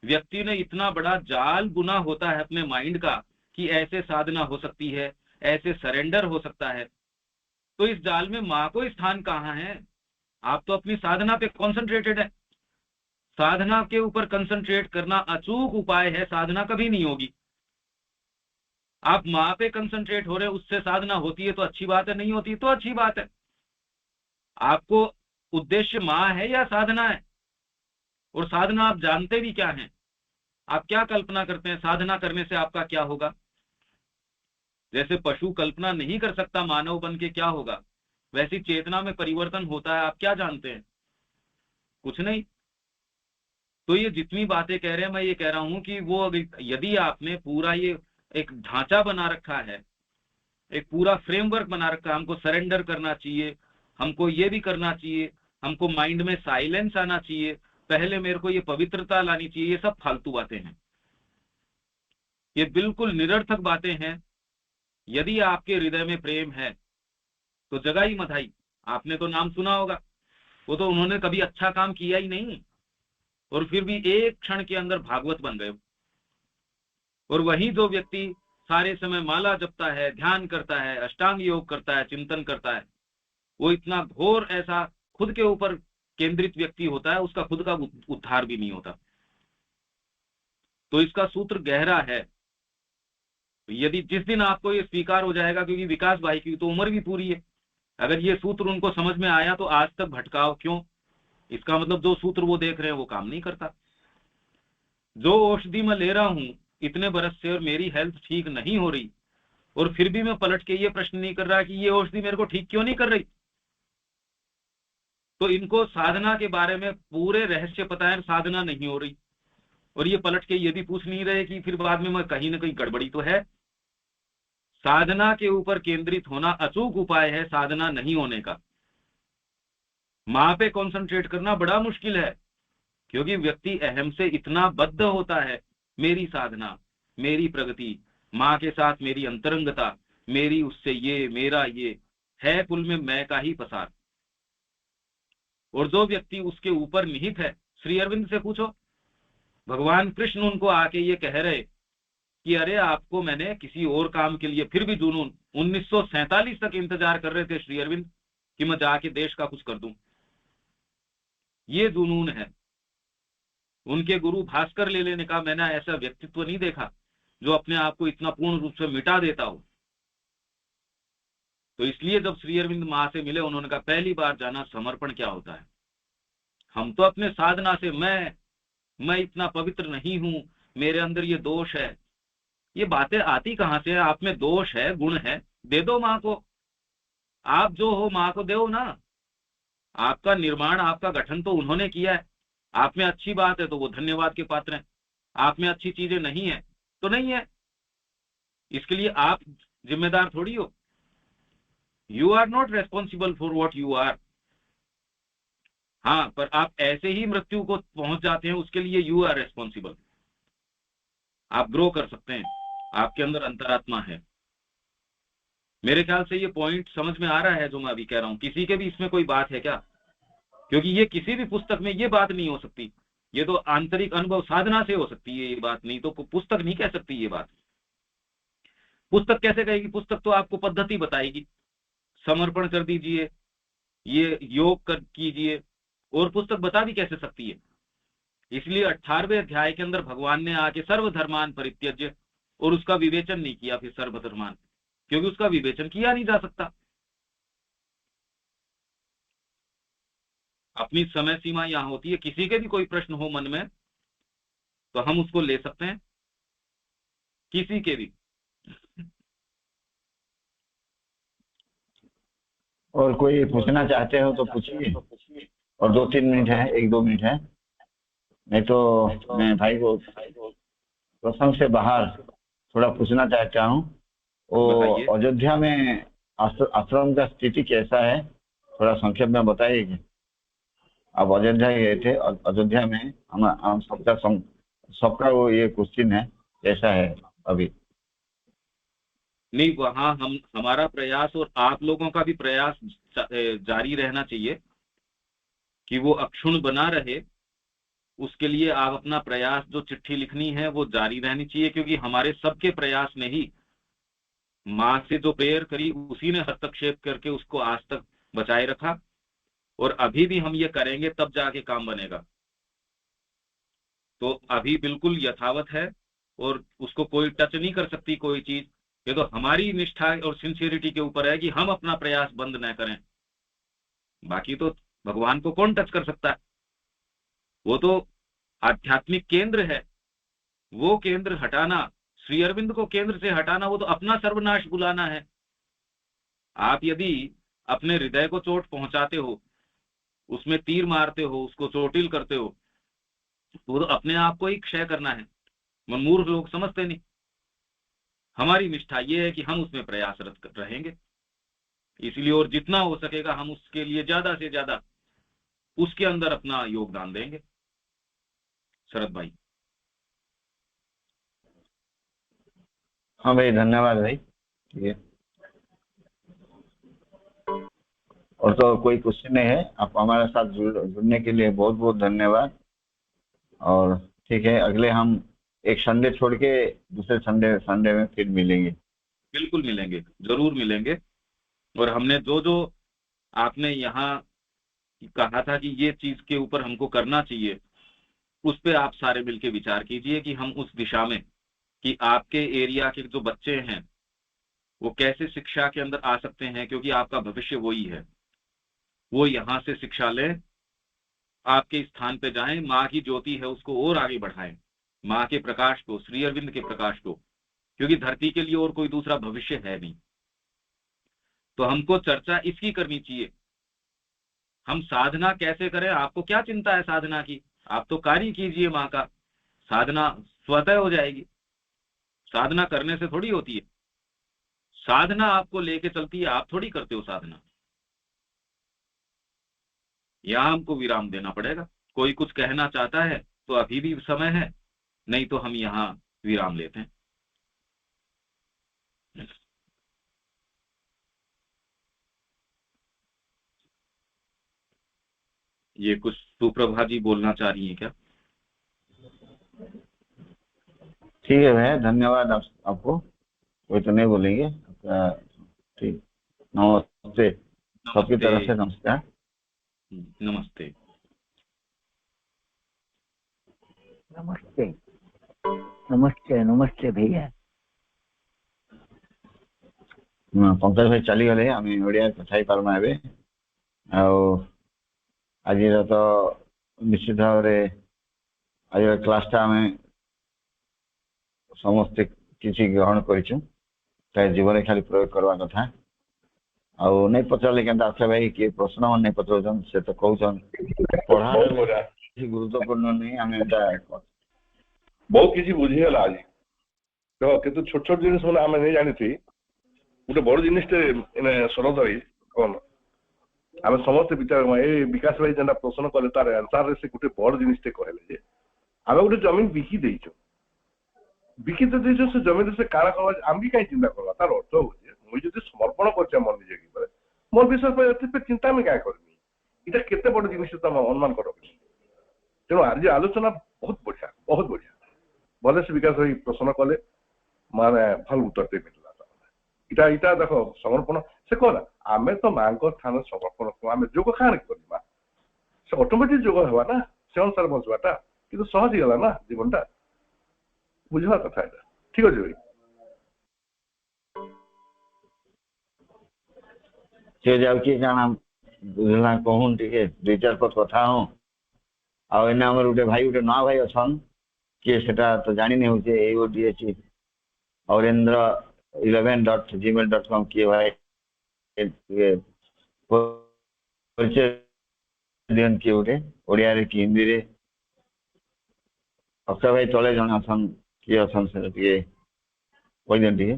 व्यक्ति ने इतना बड़ा जाल बुना होता है अपने माइंड का कि ऐसे साधना हो सकती है, ऐसे सरेंडर हो सकता है। तो इस जाल में माँ को स्थान कहाँ है? आप तो अपनी साधना पे कॉन्सेंट्रेटेड है। साधना के ऊपर कंसंट्रेट करना अचूक उपाय है, साधना कभी नहीं होगी। आप माँ पे कंसंट्रेट हो रहे, उससे साधना होती है तो अच्छी बात है, नहीं होती तो अच्छी बात है। आपको उद्देश्य माँ है या साधना है? और साधना आप जानते भी क्या हैं? आप क्या कल्पना करते हैं साधना करने से आपका क्या होगा? जैसे पशु कल्पना नहीं कर सकता मानव बन के क्या होगा, वैसी चेतना में परिवर्तन होता है। आप क्या जानते हैं? कुछ नहीं। तो ये जितनी बातें कह रहे हैं मैं ये कह रहा हूं कि वो यदि आपने पूरा ये एक ढांचा बना रखा है, एक पूरा फ्रेमवर्क बना रखा है, हमको सरेंडर करना चाहिए, हमको ये भी करना चाहिए, हमको माइंड में साइलेंस आना चाहिए, पहले मेरे को ये पवित्रता लानी चाहिए, ये सब फालतू बातें हैं, ये बिल्कुल निरर्थक बातें हैं। यदि आपके हृदय में प्रेम है तो जगाई मधाई, आपने तो नाम सुना होगा, वो तो उन्होंने कभी अच्छा काम किया ही नहीं और फिर भी एक क्षण के अंदर भागवत बन गए। और वही जो व्यक्ति सारे समय माला जपता है, ध्यान करता है, अष्टांग योग करता है, चिंतन करता है, वो इतना घोर ऐसा खुद के ऊपर केंद्रित व्यक्ति होता है, उसका खुद का उद्धार भी नहीं होता। तो इसका सूत्र गहरा है। यदि जिस दिन आपको ये स्वीकार हो जाएगा, क्योंकि विकास भाई की तो उम्र भी पूरी है, अगर ये सूत्र उनको समझ में आया तो आज तक भटकाव क्यों? इसका मतलब जो सूत्र वो देख रहे हैं वो काम नहीं करता। जो औषधि मैं ले रहा हूं इतने बरस से और मेरी हेल्थ ठीक नहीं हो रही, और फिर भी मैं पलट के ये प्रश्न नहीं कर रहा कि ये औषधि मेरे को ठीक क्यों नहीं कर रही। तो इनको साधना के बारे में पूरे रहस्य पता है, साधना नहीं हो रही, और ये पलट के ये भी पूछ नहीं रहे कि फिर बाद में मैं कहीं ना कहीं गड़बड़ी तो है। साधना के ऊपर केंद्रित होना अचूक उपाय है साधना नहीं होने का। माँ पे कंसंट्रेट करना बड़ा मुश्किल है, क्योंकि व्यक्ति अहम से इतना बद्ध होता है, मेरी साधना, मेरी प्रगति, माँ के साथ मेरी अंतरंगता, मेरी उससे ये, मेरा ये है, कुल में मैं का ही पसार। और जो व्यक्ति उसके ऊपर निहित है, श्री अरविंद से पूछो, भगवान कृष्ण उनको आके ये कह रहे कि अरे आपको मैंने किसी और काम के लिए, फिर भी जुनून, 1947 तक इंतजार कर रहे थे श्री अरविंद कि मैं जाके देश का कुछ कर दूं, ये जुनून है। उनके गुरु भास्कर ले लेने का मैंने ऐसा व्यक्तित्व नहीं देखा जो अपने आप को इतना पूर्ण रूप से मिटा देता हो। तो इसलिए जब श्री अरविंद माँ से मिले, उन्होंने कहा पहली बार जाना समर्पण क्या होता है। हम तो अपने साधना से मैं इतना पवित्र नहीं हूं, मेरे अंदर ये दोष है, ये बातें आती कहां से? आप में दोष है, गुण है, दे दो माँ को। आप जो हो माँ को दो ना। आपका निर्माण, आपका गठन तो उन्होंने किया है। आप में अच्छी बात है तो वो धन्यवाद के पात्र हैं, आप में अच्छी चीजें नहीं है तो नहीं है, इसके लिए आप जिम्मेदार थोड़ी हो। You are not responsible for what you are. हाँ, पर आप ऐसे ही मृत्यु को पहुंच जाते हैं, उसके लिए यू आर रेस्पॉन्सिबल। आप ग्रो कर सकते हैं, आपके अंदर अंतरात्मा है। मेरे ख्याल से ये पॉइंट समझ में आ रहा है जो मैं अभी कह रहा हूं। किसी के भी इसमें कोई बात है क्या? क्योंकि ये किसी भी पुस्तक में ये बात नहीं हो सकती, ये तो आंतरिक अनुभव साधना से हो सकती है ये बात, नहीं तो पुस्तक नहीं कह सकती ये बात। पुस्तक कैसे कहेगी? पुस्तक तो आपको पद्धति बताएगी, समर्पण कर दीजिए, ये योग कर कीजिए, और पुस्तक बता भी कैसे सकती है? इसलिए 18वें अध्याय के अंदर भगवान ने आके सर्वधर्मान परित्यज्य, और उसका विवेचन नहीं किया फिर सर्वधर्मान, क्योंकि उसका विवेचन किया नहीं जा सकता। अपनी समय सीमा यहां होती है। किसी के भी कोई प्रश्न हो मन में तो हम उसको ले सकते हैं, किसी के भी। और कोई पूछना चाहते हो तो पूछिए, और 2-3 मिनट है, 1-2 मिनट है, नहीं तो मैं भाई को प्रसंग से बाहर थोड़ा पूछना चाहता हूँ। वो बताइए। अयोध्या में आश्रम का स्थिति कैसा है, थोड़ा संक्षेप में बताइए। आप अयोध्या गए थे, अयोध्या में हम सबका वो ये क्वेश्चन है, कैसा है अभी? नहीं, वहां हमारा प्रयास और आप लोगों का भी प्रयास जारी रहना चाहिए कि वो अक्षुण्ण बना रहे। उसके लिए आप अपना प्रयास, जो चिट्ठी लिखनी है वो जारी रहनी चाहिए, क्योंकि हमारे सबके प्रयास में ही माँ से जो प्रेयर करी उसी ने हस्तक्षेप करके उसको आज तक बचाए रखा, और अभी भी हम ये करेंगे तब जाके काम बनेगा। तो अभी बिल्कुल यथावत है और उसको कोई टच नहीं कर सकती कोई चीज। ये तो हमारी निष्ठा और सिंसियरिटी के ऊपर है कि हम अपना प्रयास बंद न करें। बाकी तो भगवान को कौन टच कर सकता है? वो तो आध्यात्मिक केंद्र है। वो केंद्र हटाना, श्री अरविंद को केंद्र से हटाना, वो तो अपना सर्वनाश बुलाना है। आप यदि अपने हृदय को चोट पहुंचाते हो, उसमें तीर मारते हो, उसको चोटिल करते हो, तो वो तो अपने आप को ही क्षय करना है। मूर्ख लोग समझते नहीं। हमारी निष्ठा ये है कि हम उसमें प्रयासरत रहेंगे, इसलिए और जितना हो सकेगा हम उसके लिए ज्यादा से ज्यादा उसके अंदर अपना योगदान देंगे। शरद भाई। हाँ भाई, धन्यवाद भाई। ठीक है, और तो कोई क्वेश्चन नहीं है। आप हमारे साथ जुड़ने के लिए बहुत बहुत धन्यवाद। और ठीक है, अगले हम एक संडे छोड़ के दूसरे संडे में फिर मिलेंगे। बिल्कुल मिलेंगे, जरूर मिलेंगे। और हमने जो जो आपने यहाँ कहा था कि ये चीज के ऊपर हमको करना चाहिए, उस पे आप सारे मिलके विचार कीजिए कि हम उस दिशा में, कि आपके एरिया के जो बच्चे हैं वो कैसे शिक्षा के अंदर आ सकते हैं, क्योंकि आपका भविष्य वही है। वो यहाँ से शिक्षा लें, आपके स्थान पे जाएं, माँ की ज्योति है उसको और आगे बढ़ाएं, माँ के प्रकाश को, श्री अरविंद के प्रकाश को, क्योंकि धरती के लिए और कोई दूसरा भविष्य है नहीं। तो हमको चर्चा इसकी करनी चाहिए। हम साधना कैसे करें? आपको क्या चिंता है साधना की? आप तो कार्य कीजिए माँ का, साधना स्वतः हो जाएगी। साधना करने से थोड़ी होती है, साधना आपको लेके चलती है, आप थोड़ी करते हो साधना। यहां हमको विराम देना पड़ेगा। कोई कुछ कहना चाहता है तो अभी भी समय है, नहीं तो हम यहाँ विराम लेते हैं। ये कुछ सुप्रभा जी बोलना चाह रही है क्या? ठीक है भैया, धन्यवाद आपको। कोई तो नहीं बोलेंगे आपका? ठीक, नमस्ते, सबकी तरफ से नमस्कार। नमस्ते। नमस्ते नमस्ते नमस्ते भैया। पंकज भाई चली गले, आम ओडिया कथा ही पार्मा एबे। आज तो निश्चित भाव आज क्लासटा आम समस्ते किसी ग्रहण करूँ, जीवन खाली प्रयोग करवा कथा। आउ नहीं पचारे क्या आशा भाई किए प्रश्न मन नहीं पचार से तो कहन पढ़ा गुरुत्वपूर्ण नहीं, आम बहुत किसी बुझीगला आज देख कितु छोट छोट जिन मैंने आम नहीं जानी गोटे बड़ जिनटे शरद भाई कौन आम समस्त विचार विकास भाई जेना प्रश्न कले तार आंसर से गोटे बड़ जिनटे कहले आम गोटे जमीन बिकी देचु, बिकी तो देचु से जमीन से काण कर आम भी कहीं चिंता करवा तार अर्थ हो मुझे समर्पण कर मन निजे की मोर विषय चिंता में क्या करमी, इटा केते बड़ जिनिस तुम अनुमान कर। तेणु आज आलोचना बहुत बढ़िया भले से विकास भाई प्रश्न कले माने भल उत्तर मिलला। इटा इटा देख समर्पण से कहला आमे तो माँ को स्थान समर्पण आम जोग खान कर से ऑटोमेटिक जोग हवा ना, से अनुसार बचवाटा कि सहज गला ना जीवन टा बुझा कथा। ठीक अच्छे भाई। ସେ ଯାଉଛି କାରଣ ବୁଝିଲା କହୁନ୍ ଟିକେ ଦୁଇ ଚାରି ପଦ କଥା ହଉ ଆଉ ଏଇନା ଆମର ଗୋଟେ ଭାଇ ଗୋଟେ ନୂଆ ଭାଇ ଅଛନ୍ କିଏ ସେଟା ତ ଜାଣିନି ହଉଛି AODH aurendraeleven.gmail.com କିଏ ଭାଇ ପରିଚୟ ଦିଅନ୍ କିଏ ଗୋଟେ ଓଡ଼ିଆରେ କି ହିନ୍ଦୀରେ ଅକ୍ଷୟ ଭାଇ ତଳେ ଜଣେ ଅଛନ୍ କିଏ ଅଛନ୍ ସେଟା ଟିକେ କହିଦିଅନ୍ ଟିକେ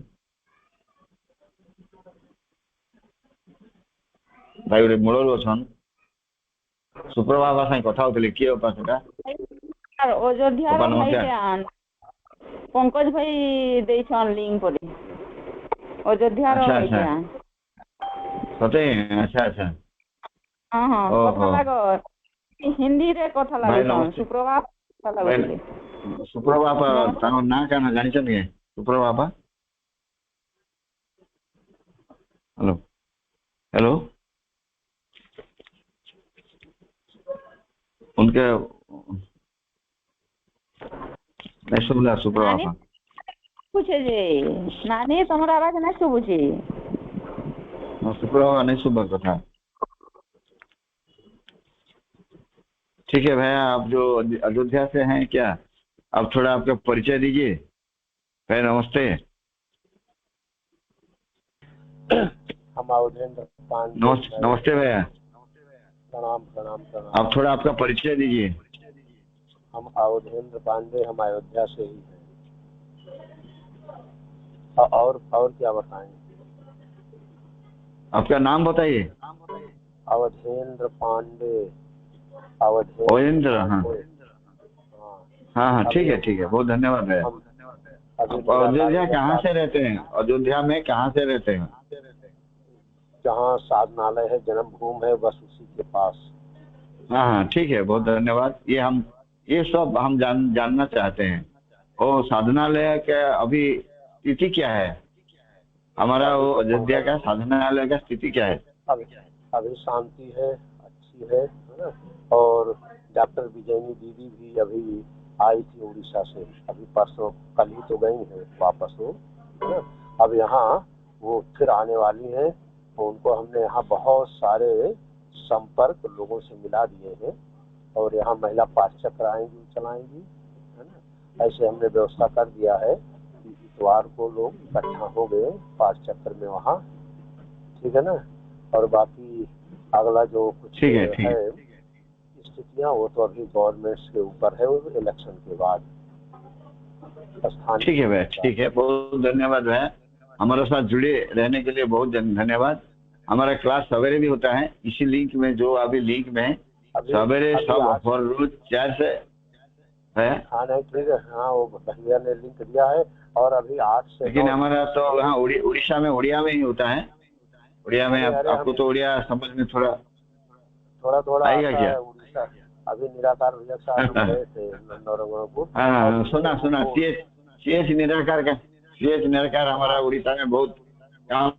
ଭାଇ ଗୋଟେ ମୂଳରୁ ଅଛନ୍ ସୁପ୍ରଭା ବାପା ସାଙ୍ଗେ କଥା ହଉଥିଲେ କିଏ ବାପା ସେଟା ଅଯୋଧ୍ୟାର ବାପା ଭାଇ ନମସ୍କାର ପଙ୍କଜ ଭାଇ ଦେଇଛନ୍ ଲିଙ୍କ କରି ଅଯୋଧ୍ୟାର ଆଚ୍ଛା ଭାଇ ଆଚ୍ଛା ସତେ ଆଚ୍ଛା ଆଚ୍ଛା ହଁ ହଁ କଥା ଓହୋ ଲାଗ ହିନ୍ଦୀରେ କଥା ଭାଇ ଲାଗୁଛନ୍ ନମସ୍ତେ ସୁପ୍ରଭା କଥା ଭାଇ ଲାଗୁଥିଲେ ସୁପ୍ରଭା ବାପା ତାଙ୍କ ନାଁ କାଣା ଜାଣିଛନ୍ତି କି ସୁପ୍ରଭା ବାପା हेलो हेलो उनके नहीं सुनला सुप्रभा नानी पूछे जे नानी तुम्हारा आवाज नहीं सुबुची सुप्रभा नहीं सुबह कथा ठीक है भैया आप जो अयोध्या से हैं क्या आप थोड़ा आपका परिचय दीजिए भैया नमस्ते हम अवधेंद्र पांडे नमस्ते भैया प्रणाम प्रणाम प्रणाम आप थोड़ा आपका परिचय दीजिए हम अवधेंद्र पांडे हम अयोध्या से ही हैं और क्या बताएं आपका नाम बताइए अवधेंद्र पांडे अवधेंद्र हाँ हाँ हाँ ठीक है बहुत धन्यवाद भैया अयोध्या कहाँ से रहते हैं अयोध्या में कहाँ से रहते हैं जहाँ साधनालय है जन्मभूमि है बस उसी के पास हाँ हाँ ठीक है बहुत धन्यवाद ये सब हम जानना चाहते हैं और साधनालय का अभी स्थिति क्या है हमारा वो अयोध्या का साधनालय का स्थिति क्या है अभी शांति है अच्छी है ना और डॉक्टर विजयनी दीदी भी अभी आई थी उड़ीसा से अभी परसों कल ही तो गई है वापस वो है ना अब यहाँ वो फिर आने वाली हैं तो उनको हमने यहाँ बहुत सारे संपर्क लोगों से मिला दिए हैं और यहाँ महिला पाठचक्र आएंगी चलाएंगी है ना ऐसे हमने व्यवस्था कर दिया है कि इतवार को लोग इकट्ठा हो गए पाठचक्र में वहाँ ठीक है ना और बाकी अगला जो कुछ है स्थितियाँ वो तो अभी गवर्नमेंट के ऊपर है वो इलेक्शन के बाद ठीक है भैया ठीक है बहुत धन्यवाद भैया हमारे साथ जुड़े रहने के लिए बहुत धन्यवाद हमारा क्लास सवेरे भी होता है इसी लिंक में जो अभी लिंक में सवेरे सब हर रोज 4 से है हाँ नहीं ठीक है हाँ वो भैया ने लिंक दिया है और अभी 8 से लेकिन हमारा तो यहाँ उड़ीसा में उड़िया में ही होता है उड़िया में आपको तो उड़िया समझ में थोड़ा आएगा क्या उड़ीसा अभी निराकार भैया साहब गए थे नौरंगपुर हाँ सुना सीएच निराकार हमारा उड़ीसा में बहुत काम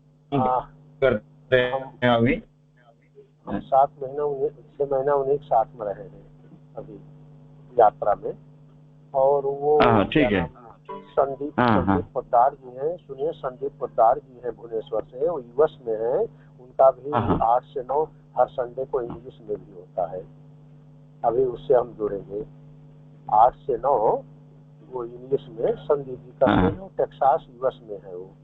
करते हैं अभी हम 6 महीना उन्हीं के साथ में रहे हैं अभी यात्रा में और वो ठीक है संदीप पोद्दार जी हैं सुनिए संदीप पोद्दार जी हैं भुवनेश्वर से वो यूएस में है उनका भी 8 से 9 हर संडे को इंग्लिश में भी होता है अभी उससे हम जुड़ेंगे 8 से 9 वो इंग्लिश में संदीप जी का टेक्सास यूएस में है वो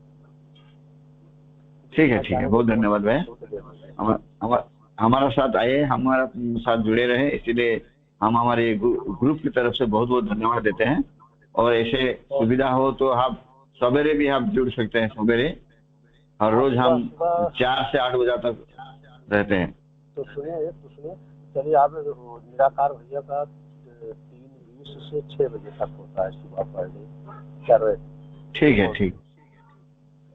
ठीक है बहुत धन्यवाद भाई हमारा साथ आए हमारा साथ जुड़े रहे इसीलिए हम हमारे ग्रुप की तरफ से बहुत बहुत धन्यवाद देते हैं और ऐसे सुविधा हो तो आप सवेरे भी आप जुड़ सकते हैं सवेरे हर रोज हम 4 से 8 बजे तक रहते हैं तो सुनिए चलिए आप निराकार भैया का 3:20 से 6 बजे तक होता है सुबह पर डे क्या ठीक है ठीक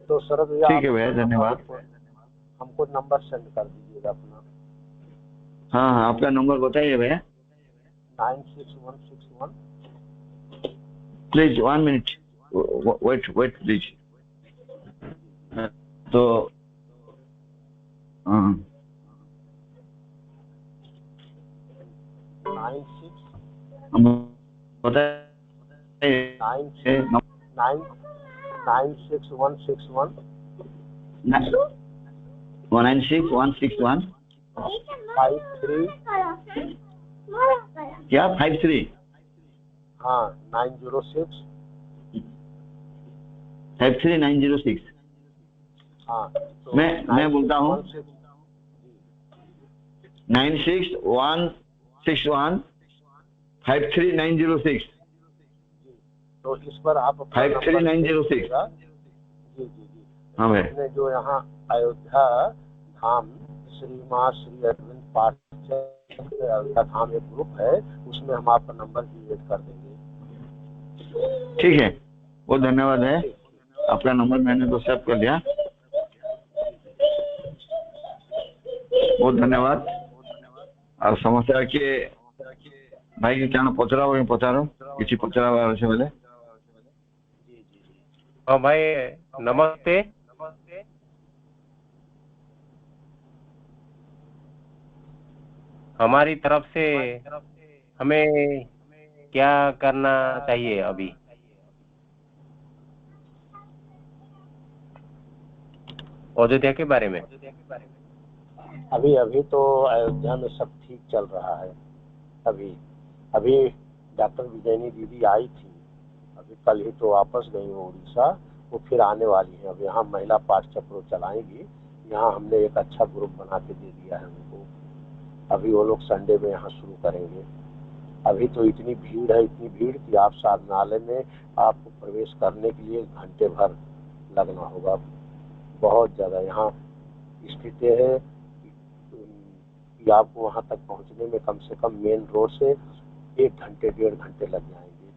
तो सर भैया ठीक है भैया धन्यवाद हमको नंबर सेंड कर दीजिएगा अपना हाँ आपका नंबर बताइए भैया 96161 प्लीज 1 मिनट वेट प्लीज तो 96161 196-161 53 क्या 53? हाँ 906 53906। हाँ तो मैं बोलता हूँ 96161 53906। तो इस पर आप अपना 53906। जी जी जी। हाँ भाई। हमने जो यहाँ अयोध्या धाम श्री माँ श्री अरविंद पाठ अयोध्या धाम एक ग्रुप है, उसमें हम आपका नंबर भी ऐड कर देंगे। ठीक है, बहुत धन्यवाद है। आपका नंबर मैंने तो सेव कर दिया। बहुत धन्यवाद। और समस्या के भाई के क्या पचारो किसी पचरा अच्छे बोले। हाँ भाई नमस्ते। हमारी तरफ से हमें क्या करना चाहिए अभी? अयोध्या के बारे में अभी तो अयोध्या में सब ठीक चल रहा है। अभी डॉक्टर विजयनी दीदी आई थी, अभी कल ही तो वापस गई वो उड़ीसा, वो फिर आने वाली है। अब यहाँ महिला पाठ चक्र चलाएंगी। यहाँ हमने एक अच्छा ग्रुप बना के दे दिया है उनको। अभी वो लोग संडे में यहाँ शुरू करेंगे। अभी तो इतनी भीड़ कि आप साधनालय में आपको प्रवेश करने के लिए घंटे भर लगना होगा। बहुत ज़्यादा यहाँ स्थिति है कि आपको वहाँ तक पहुँचने में कम से कम मेन रोड से 1 घंटे 1.5 घंटे लग जाएंगे।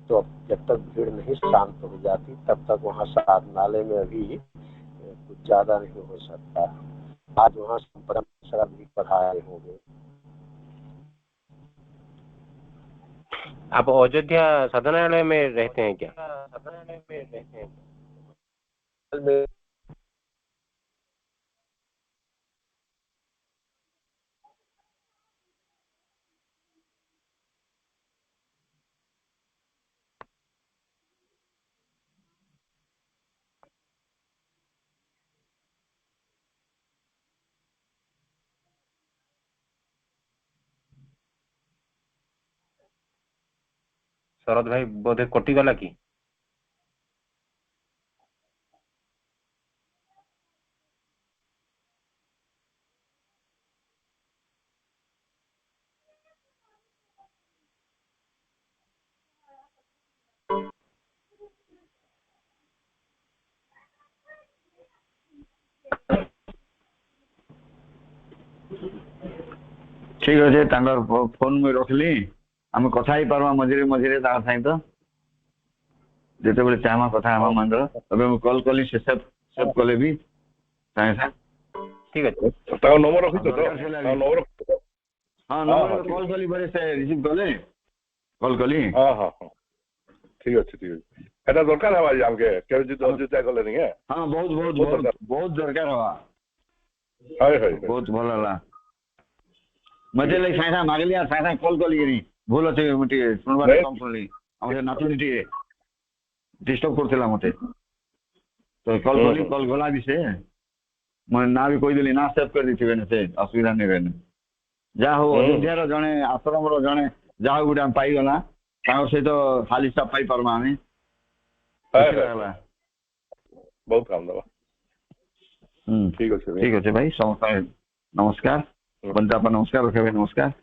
तो जब तक भीड़ नहीं शांत हो जाती तब तक वहाँ साधनालय में अभी कुछ ज़्यादा नहीं हो सकता। आज वहाँ परम भी पढ़ाए होंगे। आप अयोध्या सदनालय में रहते हैं क्या? में शरद भाई बोधे कटिगला कि? ठीक अच्छे फोन में रखली आम कथा ही पार्मा मझे मझे सहित जिते चाहमा कथा हवा मंदिर अब कॉल कली से सेव कले भी सागे ठीक है। नंबर रखी तो हाँ नंबर कॉल कली बरे से रिसीव कले कॉल कली। हाँ हाँ हाँ ठीक है एटा दरकार है आज हमके के जी अयोध्या गले नहीं है। हाँ बहुत बहुत बहुत बहुत दरकार हवा। हाय हाय बहुत भल हला मजे लई साइसा मागली आ साइसा कॉल कली नी भूल अछि मटी सुनबा कम सुनली हमरे नातुनी टी डिस्टर्ब करथिला मते तो कॉल कली कॉल गला भी से मैं ना भी कोई दिली ना सेव कर दिथिबे ने से असुविधा नै बेन जा हो अयोध्या रो जने आश्रम रो जने जा हो गुडा पाई गला तार से तो खाली सब पाई परमा हमें बहुत काम दवा। ठीक है भाई समस्त नमस्कार बंदा नमस्कार रखे नमस्कार।